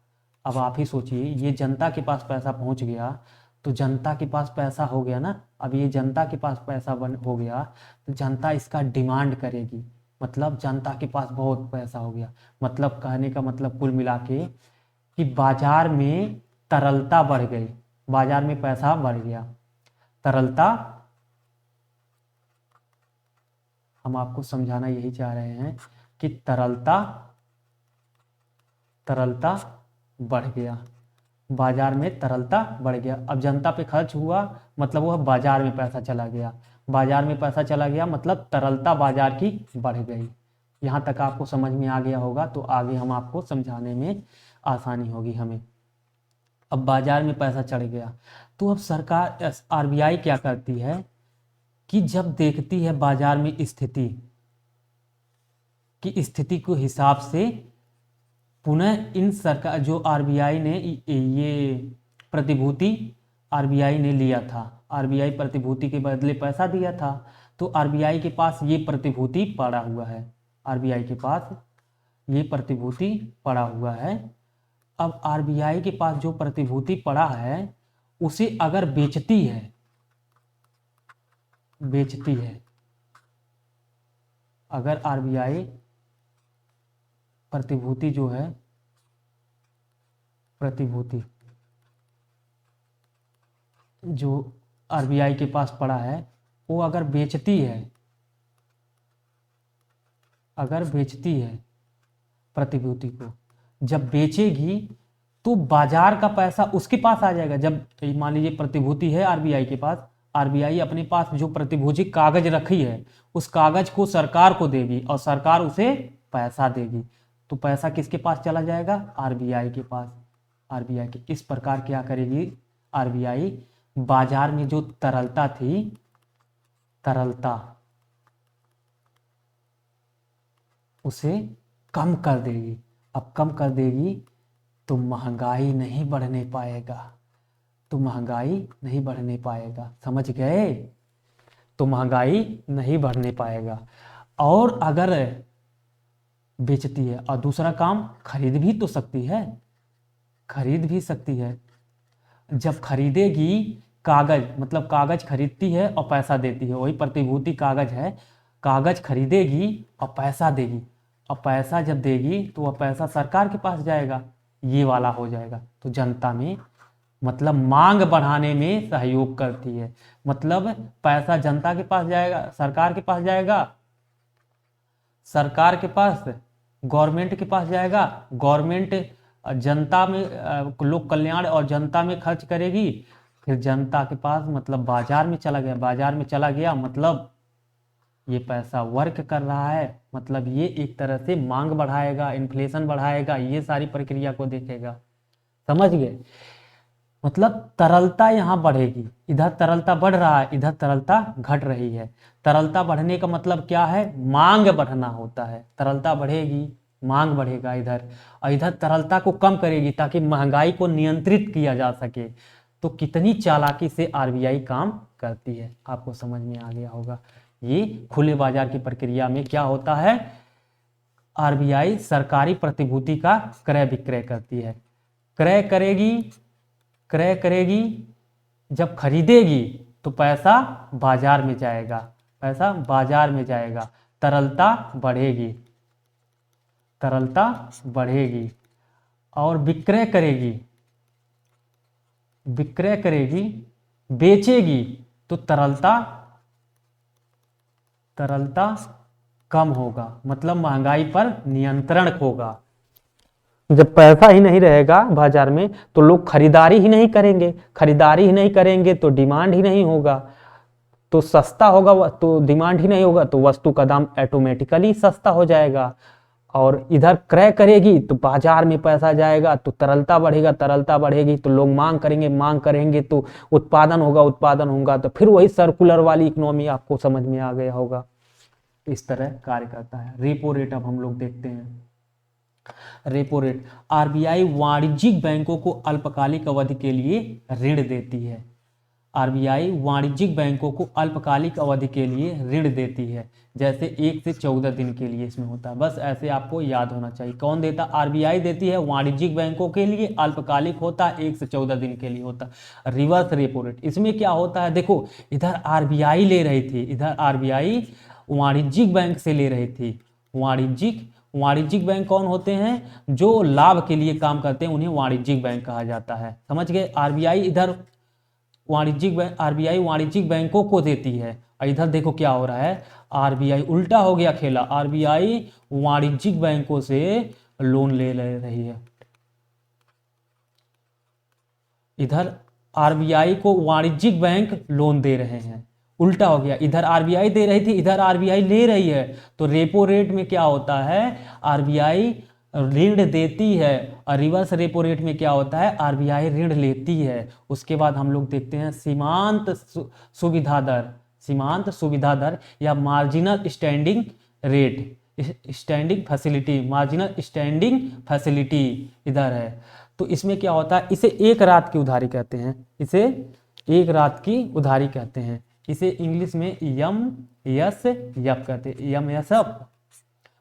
Speaker 1: अब आप ही सोचिए, ये जनता के पास पैसा पहुंच गया तो जनता के पास पैसा हो गया ना। अब ये जनता के पास पैसा हो गया तो जनता इसका डिमांड करेगी। मतलब जनता के पास बहुत पैसा हो गया। मतलब कहने का मतलब कुल मिला के कि बाजार में तरलता बढ़ गई, बाजार में पैसा बढ़ गया। तरलता, हम आपको समझाना यही चाह रहे हैं कि तरलता बढ़ गया, बाजार में तरलता बढ़ गया। अब जनता पे खर्च हुआ मतलब वह बाजार में पैसा चला गया, बाजार में पैसा चला गया मतलब तरलता बाजार की बढ़ गई। यहाँ तक आपको समझ में आ गया होगा तो आगे हम आपको समझाने में आसानी होगी हमें। अब बाजार में पैसा चढ़ गया तो अब सरकार, आरबीआई क्या करती है कि जब देखती है बाजार में स्थिति के हिसाब से पुनः इन सरकार, जो आरबीआई ने ये प्रतिभूति आरबीआई ने लिया था, आरबीआई प्रतिभूति के बदले पैसा दिया था, तो आरबीआई के पास ये प्रतिभूति पड़ा हुआ है। आरबीआई के पास ये प्रतिभूति पड़ा हुआ है। अब आरबीआई के पास जो प्रतिभूति पड़ा है उसे अगर बेचती है अगर आरबीआई प्रतिभूति जो है प्रतिभूति जो आरबीआई के पास पड़ा है वो अगर बेचती है प्रतिभूति को, जब बेचेगी तो बाजार का पैसा उसके पास आ जाएगा। जब मान लीजिए प्रतिभूति है आरबीआई के पास, आरबीआई अपने पास जो प्रतिभूति कागज रखी है उस कागज को सरकार को देगी और सरकार उसे पैसा देगी, तो पैसा किसके पास चला जाएगा? आरबीआई के पास। आरबीआई के इस प्रकार क्या करेगी आरबीआई, बाजार में जो तरलता थी, उसे कम कर देगी। अब कम कर देगी तो महंगाई नहीं बढ़ने पाएगा, समझ गए? तो महंगाई नहीं बढ़ने पाएगा। और अगर बेचती है, और दूसरा काम खरीद भी सकती है। जब खरीदेगी कागज, मतलब कागज खरीदती है और पैसा देती है, वही प्रतिभूति कागज है, कागज खरीदेगी और पैसा देगी, और पैसा जब देगी तो वह पैसा सरकार के पास जाएगा, ये वाला हो जाएगा। तो जनता में मतलब मांग बढ़ाने में सहयोग करती है। मतलब पैसा जनता के पास जाएगा, सरकार के पास जाएगा, सरकार के पास गवर्नमेंट के पास जाएगा, गवर्नमेंट जनता में लोक कल्याण और जनता में खर्च करेगी, फिर जनता के पास मतलब बाजार में चला गया मतलब ये पैसा वर्क कर रहा है, मतलब ये एक तरह से मांग बढ़ाएगा, इन्फ्लेशन बढ़ाएगा, ये सारी प्रक्रिया को देखेगा। समझ गए? मतलब तरलता यहाँ बढ़ेगी, इधर तरलता बढ़ रहा है, इधर तरलता घट रही है। तरलता बढ़ने का मतलब क्या है? मांग बढ़ना होता है। तरलता बढ़ेगी, मांग बढ़ेगा इधर, और इधर तरलता को कम करेगी ताकि महंगाई को नियंत्रित किया जा सके। तो कितनी चालाकी से आरबीआई काम करती है, आपको समझ में आ गया होगा। ये खुले बाजार की प्रक्रिया में क्या होता है, आरबीआई सरकारी प्रतिभूति का क्रय विक्रय करती है। क्रय करेगी, जब खरीदेगी तो पैसा बाजार में जाएगा, तरलता बढ़ेगी, और विक्रय करेगी, बेचेगी तो तरलता कम होगा, मतलब महंगाई पर नियंत्रण होगा। जब पैसा ही नहीं रहेगा बाजार में तो लोग खरीदारी ही नहीं करेंगे, तो डिमांड ही नहीं होगा, तो सस्ता होगा तो डिमांड ही नहीं होगा, तो वस्तु का दाम ऑटोमेटिकली सस्ता हो जाएगा। और इधर क्रय करेगी तो बाजार में पैसा जाएगा, तो तरलता बढ़ेगी तो लोग मांग करेंगे तो उत्पादन होगा, तो फिर वही सर्कुलर वाली इकोनॉमी आपको समझ में आ गया होगा। इस तरह कार्य करता है। रेपो रेट अब हम लोग देखते हैं। रेपो रेट, आरबीआई वाणिज्यिक बैंकों को अल्पकालिक अवधि के लिए ऋण देती है। आरबीआई वाणिज्यिक बैंकों को अल्पकालिक अवधि के लिए ऋण देती है, जैसे 1 से 14 दिन के लिए इसमें होता है। बस ऐसे आपको याद होना चाहिए। कौन देता? आरबीआई देती है वाणिज्यिक बैंकों के लिए, अल्पकालिक होता है, 1 से 14 दिन के लिए होता है। रिवर्स रेपो रेट, इसमें क्या होता है? देखो, इधर आरबीआई ले रही थी, इधर आरबीआई वाणिज्यिक बैंक से ले रही थी। वाणिज्यिक बैंक कौन होते हैं? जो लाभ के लिए काम करते हैं, उन्हें वाणिज्यिक बैंक कहा जाता है। समझ गए? आरबीआई इधर आरबीआई वाणिज्यिक बैंकों को देती है, और इधर देखो क्या हो रहा है, आरबीआई उल्टा हो गया खेला, आरबीआई वाणिज्यिक बैंकों से लोन ले रही है। इधर आरबीआई को वाणिज्यिक बैंक लोन दे रहे हैं, उल्टा हो गया। इधर आरबीआई दे रही थी, इधर आरबीआई ले रही है। तो रेपो रेट में क्या होता है? आरबीआई ऋण देती है, और रिवर्स रेपो रेट में क्या होता है? आरबीआई ऋण लेती है। उसके बाद हम लोग देखते हैं सीमांत सुविधा दर या मार्जिनल स्टैंडिंग फैसिलिटी इधर है। तो इसमें क्या होता है? इसे एक रात की उधारी कहते हैं, इसे इंग्लिश में यम एस एफ कहते हैं, M S F.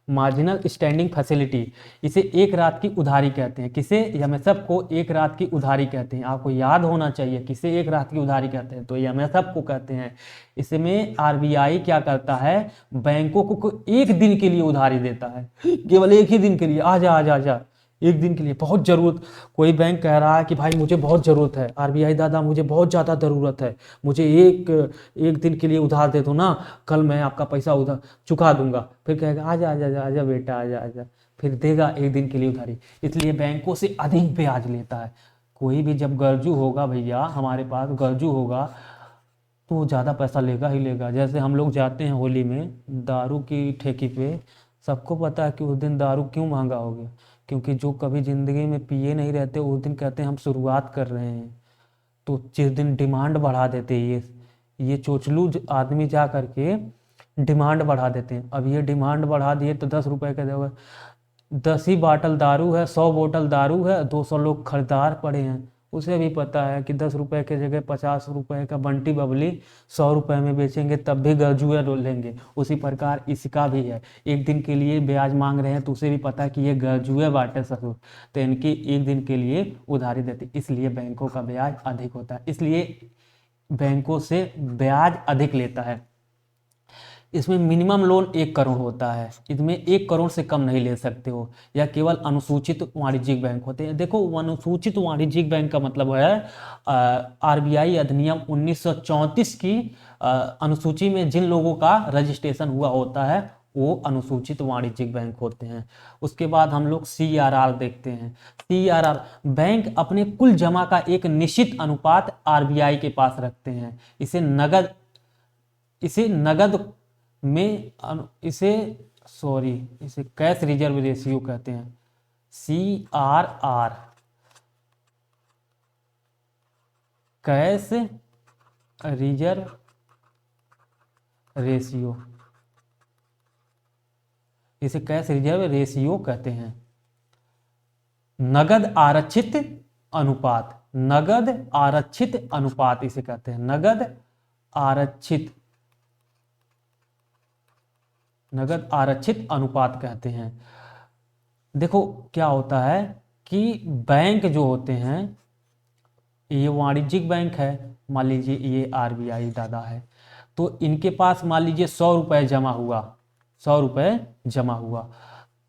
Speaker 1: Marginal standing facility, इसे एक रात की उधारी कहते हैं। किसे? एमएसएफ को एक रात की उधारी कहते हैं। आपको याद होना चाहिए किसे एक रात की उधारी कहते हैं, तो एमएसएफ को कहते हैं। इसमें आरबीआई क्या करता है, बैंकों को एक दिन के लिए उधारी देता है, केवल एक ही दिन के लिए। आजा आजा आजा, एक दिन के लिए, बहुत ज़रूरत, कोई बैंक कह रहा है कि भाई मुझे बहुत ज़रूरत है, आरबीआई दादा मुझे बहुत ज़्यादा ज़रूरत है, मुझे एक दिन के लिए उधार दे दो ना, कल मैं आपका पैसा उधार चुका दूंगा। फिर कहेगा आजा आजा आजा आजा बेटा आजा आजा, फिर देगा एक दिन के लिए उधारी। इसलिए बैंकों से अधिक ब्याज लेता है। कोई भी जब गर्जू होगा भैया, हमारे पास गर्जू होगा तो वो ज़्यादा पैसा लेगा ही लेगा। जैसे हम लोग जाते हैं होली में दारू की ठेकी पे, सबको पता है कि उस दिन दारू क्यों महंगा हो गया, क्योंकि जो कभी ज़िंदगी में पिए नहीं रहते उस दिन कहते हैं हम शुरुआत कर रहे हैं, तो जिस दिन डिमांड बढ़ा देते हैं ये चोचलू आदमी जा करके डिमांड बढ़ा देते हैं। अब ये डिमांड बढ़ा दिए तो 10 रुपए का देगा, 10 ही बाटल दारू है, 100 बोतल दारू है, 200 लोग खरीदार पड़े हैं। उसे भी पता है कि 10 रुपए के जगह 50 रुपए का बंटी बबली 100 रुपए में बेचेंगे तब भी गर्जुए लेंगे। उसी प्रकार इसका भी है, एक दिन के लिए ब्याज मांग रहे हैं तो उसे भी पता है कि ये गर्जुए बाटे ससुर, तो इनकी एक दिन के लिए उधारी देते, इसलिए बैंकों का ब्याज अधिक होता है, इसलिए बैंकों से ब्याज अधिक लेता है। इसमें मिनिमम लोन 1 करोड़ होता है, इसमें 1 करोड़ से कम नहीं ले सकते हो, या केवल अनुसूचित वाणिज्यिक बैंक होते हैं। देखो अनुसूचित वाणिज्यिक बैंक का मतलब है आरबीआई अधिनियम 1934 की अनुसूची में जिन लोगों का रजिस्ट्रेशन हुआ होता है वो अनुसूचित वाणिज्यिक बैंक होते हैं। उसके बाद हम लोग CRR देखते हैं। CRR, बैंक अपने कुल जमा का एक निश्चित अनुपात आरबीआई के पास रखते हैं। इसे नगद में इसे कैश रिजर्व रेशियो कहते हैं। CRR, कैश रिजर्व रेशियो, इसे कैश रिजर्व रेशियो कहते हैं। नगद आरक्षित अनुपात, नगद आरक्षित अनुपात इसे कहते हैं, नगद आरक्षित अनुपात कहते हैं। देखो क्या होता है कि बैंक जो होते हैं, ये वाणिज्यिक बैंक है, मान लीजिए ये आरबीआई दादा है, तो इनके पास मान लीजिए 100 रुपये जमा हुआ, 100 रुपये जमा हुआ,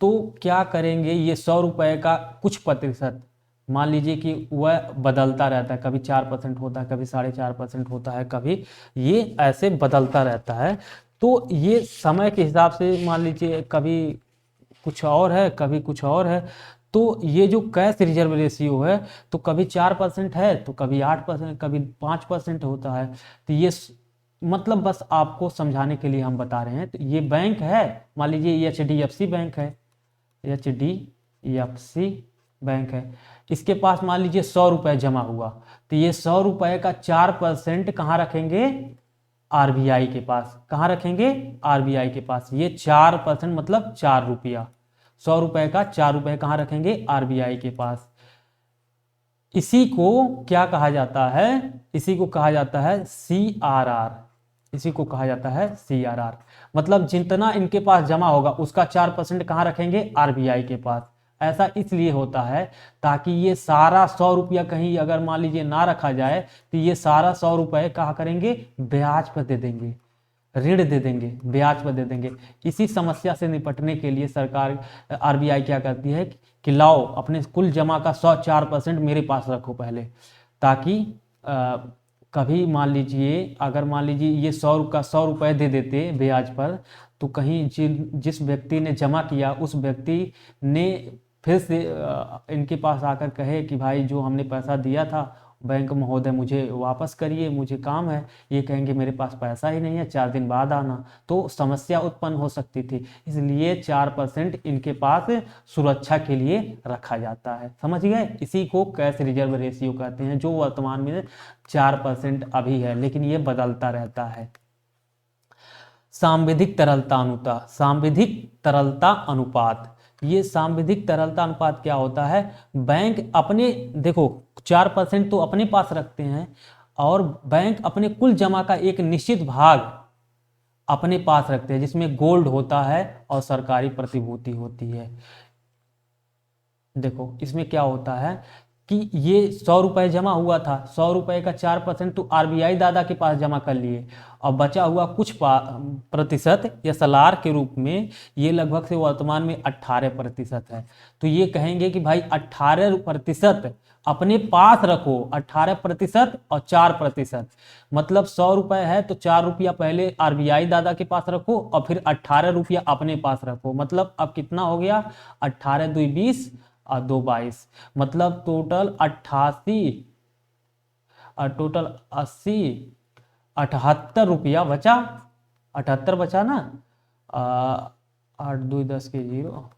Speaker 1: तो क्या करेंगे, ये 100 रुपये का कुछ प्रतिशत, मान लीजिए कि वह बदलता रहता है, कभी 4% होता है, कभी 4.5% होता है, कभी ये ऐसे बदलता रहता है, तो ये समय के हिसाब से मान लीजिए कभी कुछ और है कभी कुछ और है, तो ये जो कैश रिजर्व रेशियो है तो कभी 4% है तो कभी 8%, कभी 5% होता है। तो ये मतलब बस आपको समझाने के लिए हम बता रहे हैं। तो ये बैंक है, मान लीजिए HDFC बैंक है, HDFC बैंक है, इसके पास मान लीजिए 100 रुपये जमा हुआ, तो ये 100 रुपये का 4% कहाँ रखेंगे, आरबीआई के पास। कहाँ रखेंगे, आरबीआई के पास। ये 4% मतलब 4 रुपया, 100 रुपये का 4 रुपये कहाँ रखेंगे, आरबीआई के पास। इसी को क्या कहा जाता है, इसी को कहा जाता है CRR, इसी को कहा जाता है CRR। मतलब जितना इनके पास जमा होगा उसका 4% कहाँ रखेंगे, आरबीआई के पास। ऐसा इसलिए होता है ताकि ये सारा 100 रुपया कहीं अगर मान लीजिए ना रखा जाए तो ये सारा 100 रुपये कहाँ करेंगे, ब्याज पर दे देंगे, ऋण दे देंगे, ब्याज पर दे देंगे। इसी समस्या से निपटने के लिए सरकार आरबीआई क्या करती है कि लाओ अपने कुल जमा का 4% मेरे पास रखो पहले, ताकि कभी मान लीजिए अगर मान लीजिए ये 100 रुपये दे देते ब्याज पर, तो कहीं जिस व्यक्ति ने जमा किया उस व्यक्ति ने फिर से इनके पास आकर कहे कि भाई जो हमने पैसा दिया था बैंक महोदय मुझे वापस करिए, मुझे काम है, ये कहेंगे मेरे पास पैसा ही नहीं है, 4 दिन बाद आना, तो समस्या उत्पन्न हो सकती थी। इसलिए 4% इनके पास सुरक्षा के लिए रखा जाता है। समझ गए, इसी को कैश रिजर्व रेशियो कहते हैं, जो वर्तमान में 4% अभी है, लेकिन ये बदलता रहता है। सांविधिक तरलता अनुपात, सांविधिक तरलता अनुपात, ये सांविधिक तरलता अनुपात क्या होता है, बैंक अपने, देखो 4% तो अपने पास रखते हैं और बैंक अपने कुल जमा का एक निश्चित भाग अपने पास रखते हैं, जिसमें गोल्ड होता है और सरकारी प्रतिभूति होती है। देखो इसमें क्या होता है कि ये 100 रुपये जमा हुआ था, 100 रुपये का 4% तो आरबीआई दादा के पास जमा कर लिए, और बचा हुआ कुछ प्रतिशत एसएलआर के रूप में ये लगभग से वर्तमान में 18% है। तो ये कहेंगे कि भाई 18% अपने पास रखो, 18% और 4%, मतलब 100 रुपये है तो 4 रुपया पहले आरबीआई दादा के पास रखो और फिर 18 रुपया अपने पास रखो। मतलब अब कितना हो गया, 18 दूई 20 और 2 22, मतलब टोटल 88 और टोटल 80, 78 रुपया बचा, 78 बचा ना, 8 2 10 के 0,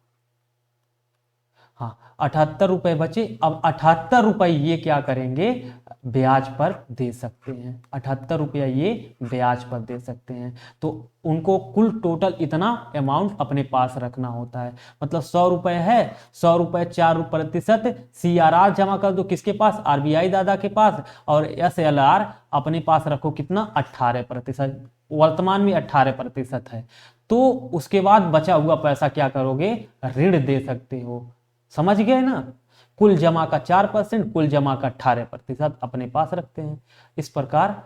Speaker 1: हाँ 78 रुपये बचे। अब 78 रुपये ये क्या करेंगे, ब्याज पर दे सकते हैं, 78 रुपया ये ब्याज पर दे सकते हैं। तो उनको कुल टोटल इतना अमाउंट अपने पास रखना होता है। मतलब 100 रुपये है, 100 रुपये 4% CRR जमा कर दो किसके पास, आरबीआई दादा के पास, और SLR अपने पास रखो कितना, 18%, वर्तमान में 18% है। तो उसके बाद बचा हुआ पैसा क्या करोगे, ऋण दे सकते हो। समझ गए ना, कुल जमा का 4%, कुल जमा का 18% अपने पास रखते हैं। इस प्रकार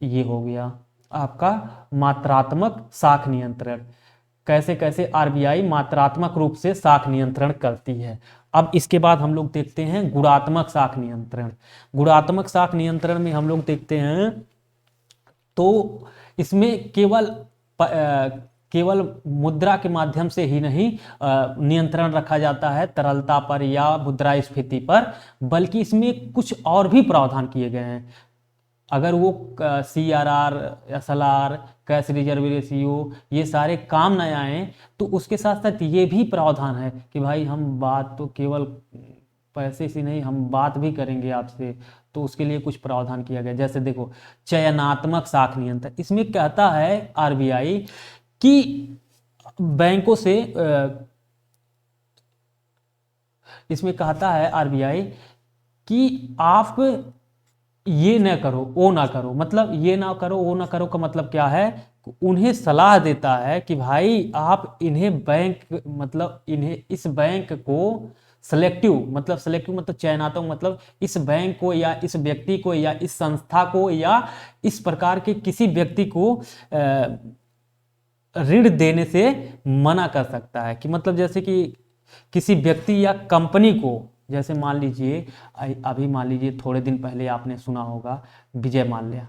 Speaker 1: ये हो गया आपका मात्रात्मक साख नियंत्रण। कैसे कैसे आरबीआई मात्रात्मक रूप से साख नियंत्रण करती है। अब इसके बाद हम लोग देखते हैं गुणात्मक साख नियंत्रण। गुणात्मक साख नियंत्रण में हम लोग देखते हैं तो इसमें केवल मुद्रा के माध्यम से ही नहीं नियंत्रण रखा जाता है तरलता पर या मुद्रास्फीति पर, बल्कि इसमें कुछ और भी प्रावधान किए गए हैं। अगर वो CRR, SLR, cash reserve ratio ये सारे काम न आए तो उसके साथ साथ ये भी प्रावधान है कि भाई हम बात तो केवल पैसे से नहीं, हम बात भी करेंगे आपसे, तो उसके लिए कुछ प्रावधान किया गया। जैसे देखो चयनात्मक साख नियंत्रण, इसमें कहता है आरबीआई कि बैंकों से इसमें कहता है आरबीआई कि आप ये ना करो वो ना करो, मतलब ये ना करो वो ना करो का मतलब क्या है, उन्हें सलाह देता है कि भाई आप इन्हें बैंक मतलब इन्हें इस बैंक को सेलेक्टिव मतलब चयनात्मक मतलब इस बैंक को या इस व्यक्ति को या इस संस्था को या इस प्रकार के किसी व्यक्ति को ऋण देने से मना कर सकता है। कि मतलब जैसे कि किसी व्यक्ति या कंपनी को, जैसे मान लीजिए अभी मान लीजिए थोड़े दिन पहले आपने सुना होगा विजय माल्या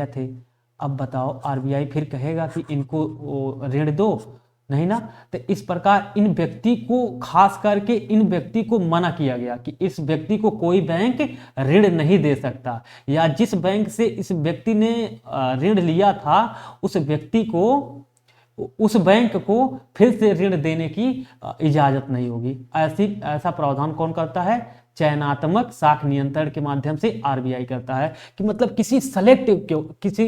Speaker 1: थे। अब बताओ आरबीआई फिर कहेगा कि इनको ऋण दो, नहीं ना। तो इस प्रकार इन व्यक्ति को, खास करके इन व्यक्ति को मना किया गया कि इस व्यक्ति को कोई बैंक ऋण नहीं दे सकता, या जिस बैंक से इस व्यक्ति ने ऋण लिया था उस बैंक को फिर से ऋण देने की इजाजत नहीं होगी। ऐसा प्रावधान कौन करता है, चयनात्मक साख नियंत्रण के माध्यम से आरबीआई करता है। कि मतलब किसी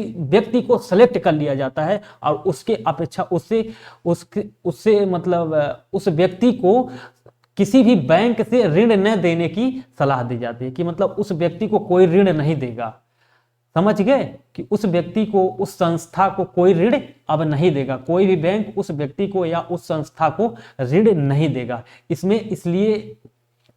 Speaker 1: व्यक्ति को सेलेक्ट कर लिया जाता है और उसके अपेक्षा उससे मतलब उस व्यक्ति को किसी भी बैंक से ऋण न देने की सलाह दी जाती है। कि मतलब उस व्यक्ति को कोई ऋण नहीं देगा, समझ गए, कि उस व्यक्ति को, उस संस्था को कोई ऋण अब नहीं देगा, कोई भी बैंक उस व्यक्ति को या उस संस्था को ऋण नहीं देगा। इसमें इसलिए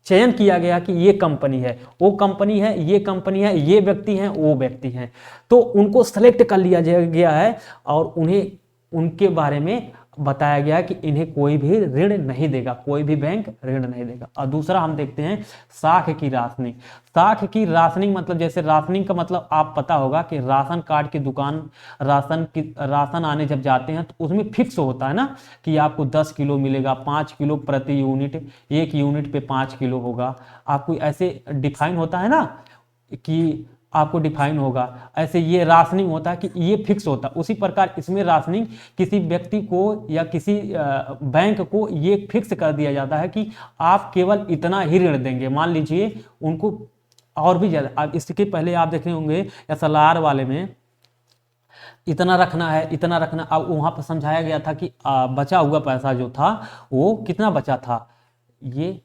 Speaker 1: चयन किया गया कि ये कंपनी है, वो कंपनी है, ये कंपनी है, ये व्यक्ति हैं, वो व्यक्ति हैं, तो उनको सेलेक्ट कर लिया गया है और उन्हें उनके बारे में बताया गया कि इन्हें कोई भी ऋण नहीं देगा, कोई भी बैंक ऋण नहीं देगा। और दूसरा हम देखते हैं साख की राशनिंग। साख की राशनिंग मतलब, जैसे राशनिंग का मतलब आप पता होगा कि राशन कार्ड की दुकान, राशन आने जब जाते हैं तो उसमें फिक्स होता है ना कि आपको 10 किलो मिलेगा, 5 किलो प्रति यूनिट, 1 यूनिट पे 5 किलो होगा, आपको ऐसे डिफाइन होता है ना कि आपको डिफाइन होगा। ऐसे ये राशनिंग होता है कि ये फिक्स होता है। उसी प्रकार इसमें राशनिंग किसी व्यक्ति को या किसी बैंक को ये फिक्स कर दिया जाता है कि आप केवल इतना ही ऋण देंगे। मान लीजिए उनको और भी ज़्यादा, अब इसके पहले आप देखे होंगे SLR वाले में इतना रखना है, इतना रखना। अब वहाँ पर समझाया गया था कि बचा हुआ पैसा जो था वो कितना बचा था, ये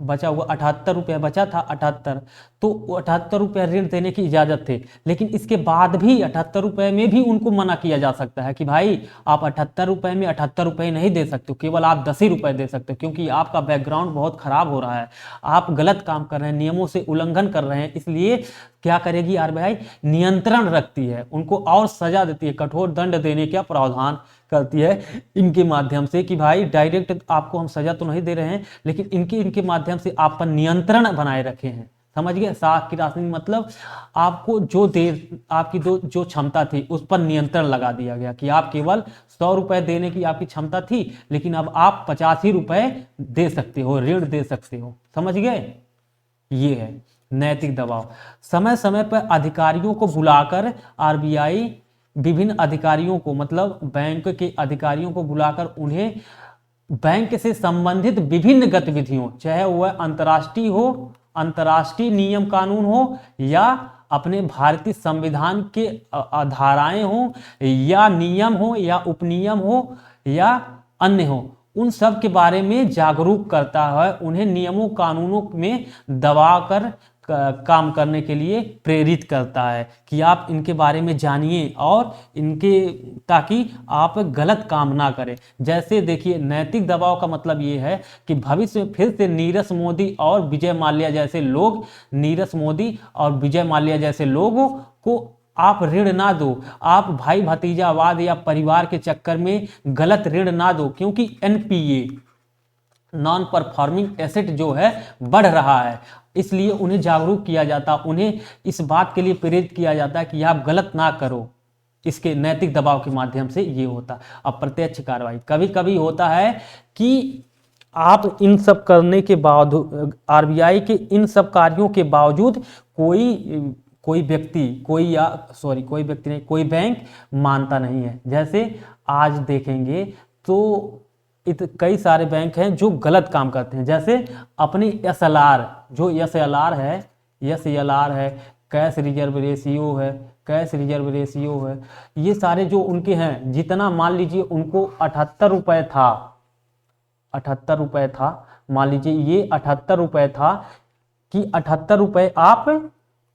Speaker 1: बचा हुआ 78 रुपये बचा था 78, तो 78 रुपये ऋण देने की इजाज़त थी, लेकिन इसके बाद भी 78 रुपये में भी उनको मना किया जा सकता है कि भाई आप 78 रुपये में 78 रुपये नहीं दे सकते हो, केवल आप 10 ही रुपये दे सकते हो, क्योंकि आपका बैकग्राउंड बहुत ख़राब हो रहा है, आप गलत काम कर रहे हैं, नियमों से उल्लंघन कर रहे हैं। इसलिए क्या करेगी आरबीआई, नियंत्रण रखती है, उनको और सजा देती है, कठोर दंड देने का प्रावधान करती है इनके माध्यम से कि भाई डायरेक्ट आपको हम सजा तो नहीं दे रहे हैं, लेकिन इनके माध्यम से आप पर नियंत्रण बनाए रखे हैं। समझ गए, साख की राशि मतलब आपको जो देर आपकी जो क्षमता थी उस पर नियंत्रण लगा दिया गया कि आप केवल 100 रुपए देने की आपकी क्षमता थी, लेकिन अब आप 50 ही रुपए दे सकते हो, ऋण दे सकते हो। समझ गए, ये है नैतिक दबाव। समय समय पर अधिकारियों को बुलाकर आरबीआई विभिन्न अधिकारियों को, मतलब बैंक के अधिकारियों को बुलाकर उन्हें बैंक से संबंधित विभिन्न गतिविधियों, चाहे वह अंतर्राष्ट्रीय हो, अंतर्राष्ट्रीय नियम कानून हो, या अपने भारतीय संविधान के धाराएं हो, या नियम हो, या उपनियम हो, या अन्य हो, उन सब के बारे में जागरूक करता है, उन्हें नियमों कानूनों में दबाकर काम करने के लिए प्रेरित करता है कि आप इनके बारे में जानिए और इनके, ताकि आप गलत काम ना करें। जैसे देखिए, नैतिक दबाव का मतलब ये है कि भविष्य में फिर से नीरज मोदी और विजय माल्या जैसे लोग, नीरज मोदी और विजय माल्या जैसे लोगों को आप ऋण ना दो, आप भाई भतीजावाद या परिवार के चक्कर में गलत ऋण ना दो, क्योंकि एनपीए, नॉन परफॉर्मिंग एसेट जो है बढ़ रहा है, इसलिए उन्हें जागरूक किया जाता, उन्हें इस बात के लिए प्रेरित किया जाता है कि आप गलत ना करो। इसके नैतिक दबाव के माध्यम से ये होता। अब प्रत्यक्ष कार्रवाई, कभी कभी होता है कि आप इन सब करने के बावजूद, आरबीआई के इन सब कार्यों के बावजूद कोई व्यक्ति, कोई व्यक्ति नहीं, कोई बैंक मानता नहीं है। जैसे आज देखेंगे तो कई सारे बैंक हैं जो गलत काम करते हैं। जैसे अपनी एसएलआर, जो एसएलआर है, कैश रिजर्व रेशियो है, ये सारे जो उनके हैं, जितना मान लीजिए उनको 78 रुपये था, 78 रुपये था, मान लीजिए ये 78 रुपये था कि 78 रुपये आप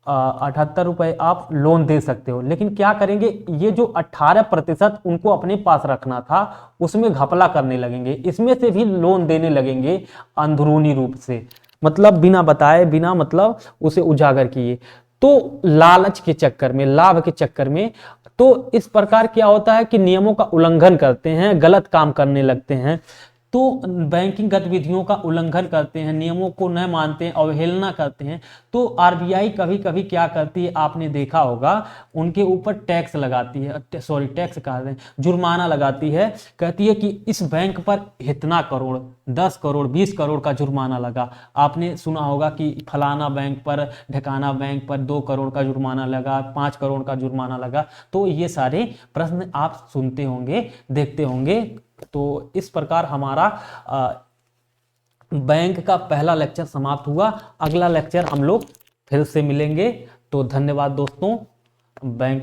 Speaker 1: 78 रुपये आप लोन दे सकते हो, लेकिन क्या करेंगे, ये जो 18% उनको अपने पास रखना था उसमें घपला करने लगेंगे, इसमें से भी लोन देने लगेंगे अंदरूनी रूप से, मतलब बिना बताए, बिना मतलब उसे उजागर किए, तो लालच के चक्कर में, लाभ के चक्कर में। तो इस प्रकार क्या होता है कि नियमों का उल्लंघन करते हैं, गलत काम करने लगते हैं, तो बैंकिंग गतिविधियों का उल्लंघन करते हैं, नियमों को न मानते हैं, अवहेलना करते हैं, तो आरबीआई कभी कभी क्या करती है, आपने देखा होगा, उनके ऊपर टैक्स लगाती है, टैक्स कह रहे हैं, जुर्माना लगाती है, कहती है कि इस बैंक पर इतना करोड़, 10 करोड़ 20 करोड़ का जुर्माना लगा। आपने सुना होगा कि फलाना बैंक पर, ढकाना बैंक पर 2 करोड़ का जुर्माना लगा, 5 करोड़ का जुर्माना लगा। तो ये सारे प्रश्न आप सुनते होंगे, देखते होंगे। तो इस प्रकार हमारा बैंक का पहला लेक्चर समाप्त हुआ। अगला लेक्चर हम लोग फिर से मिलेंगे। तो धन्यवाद दोस्तों। बैंक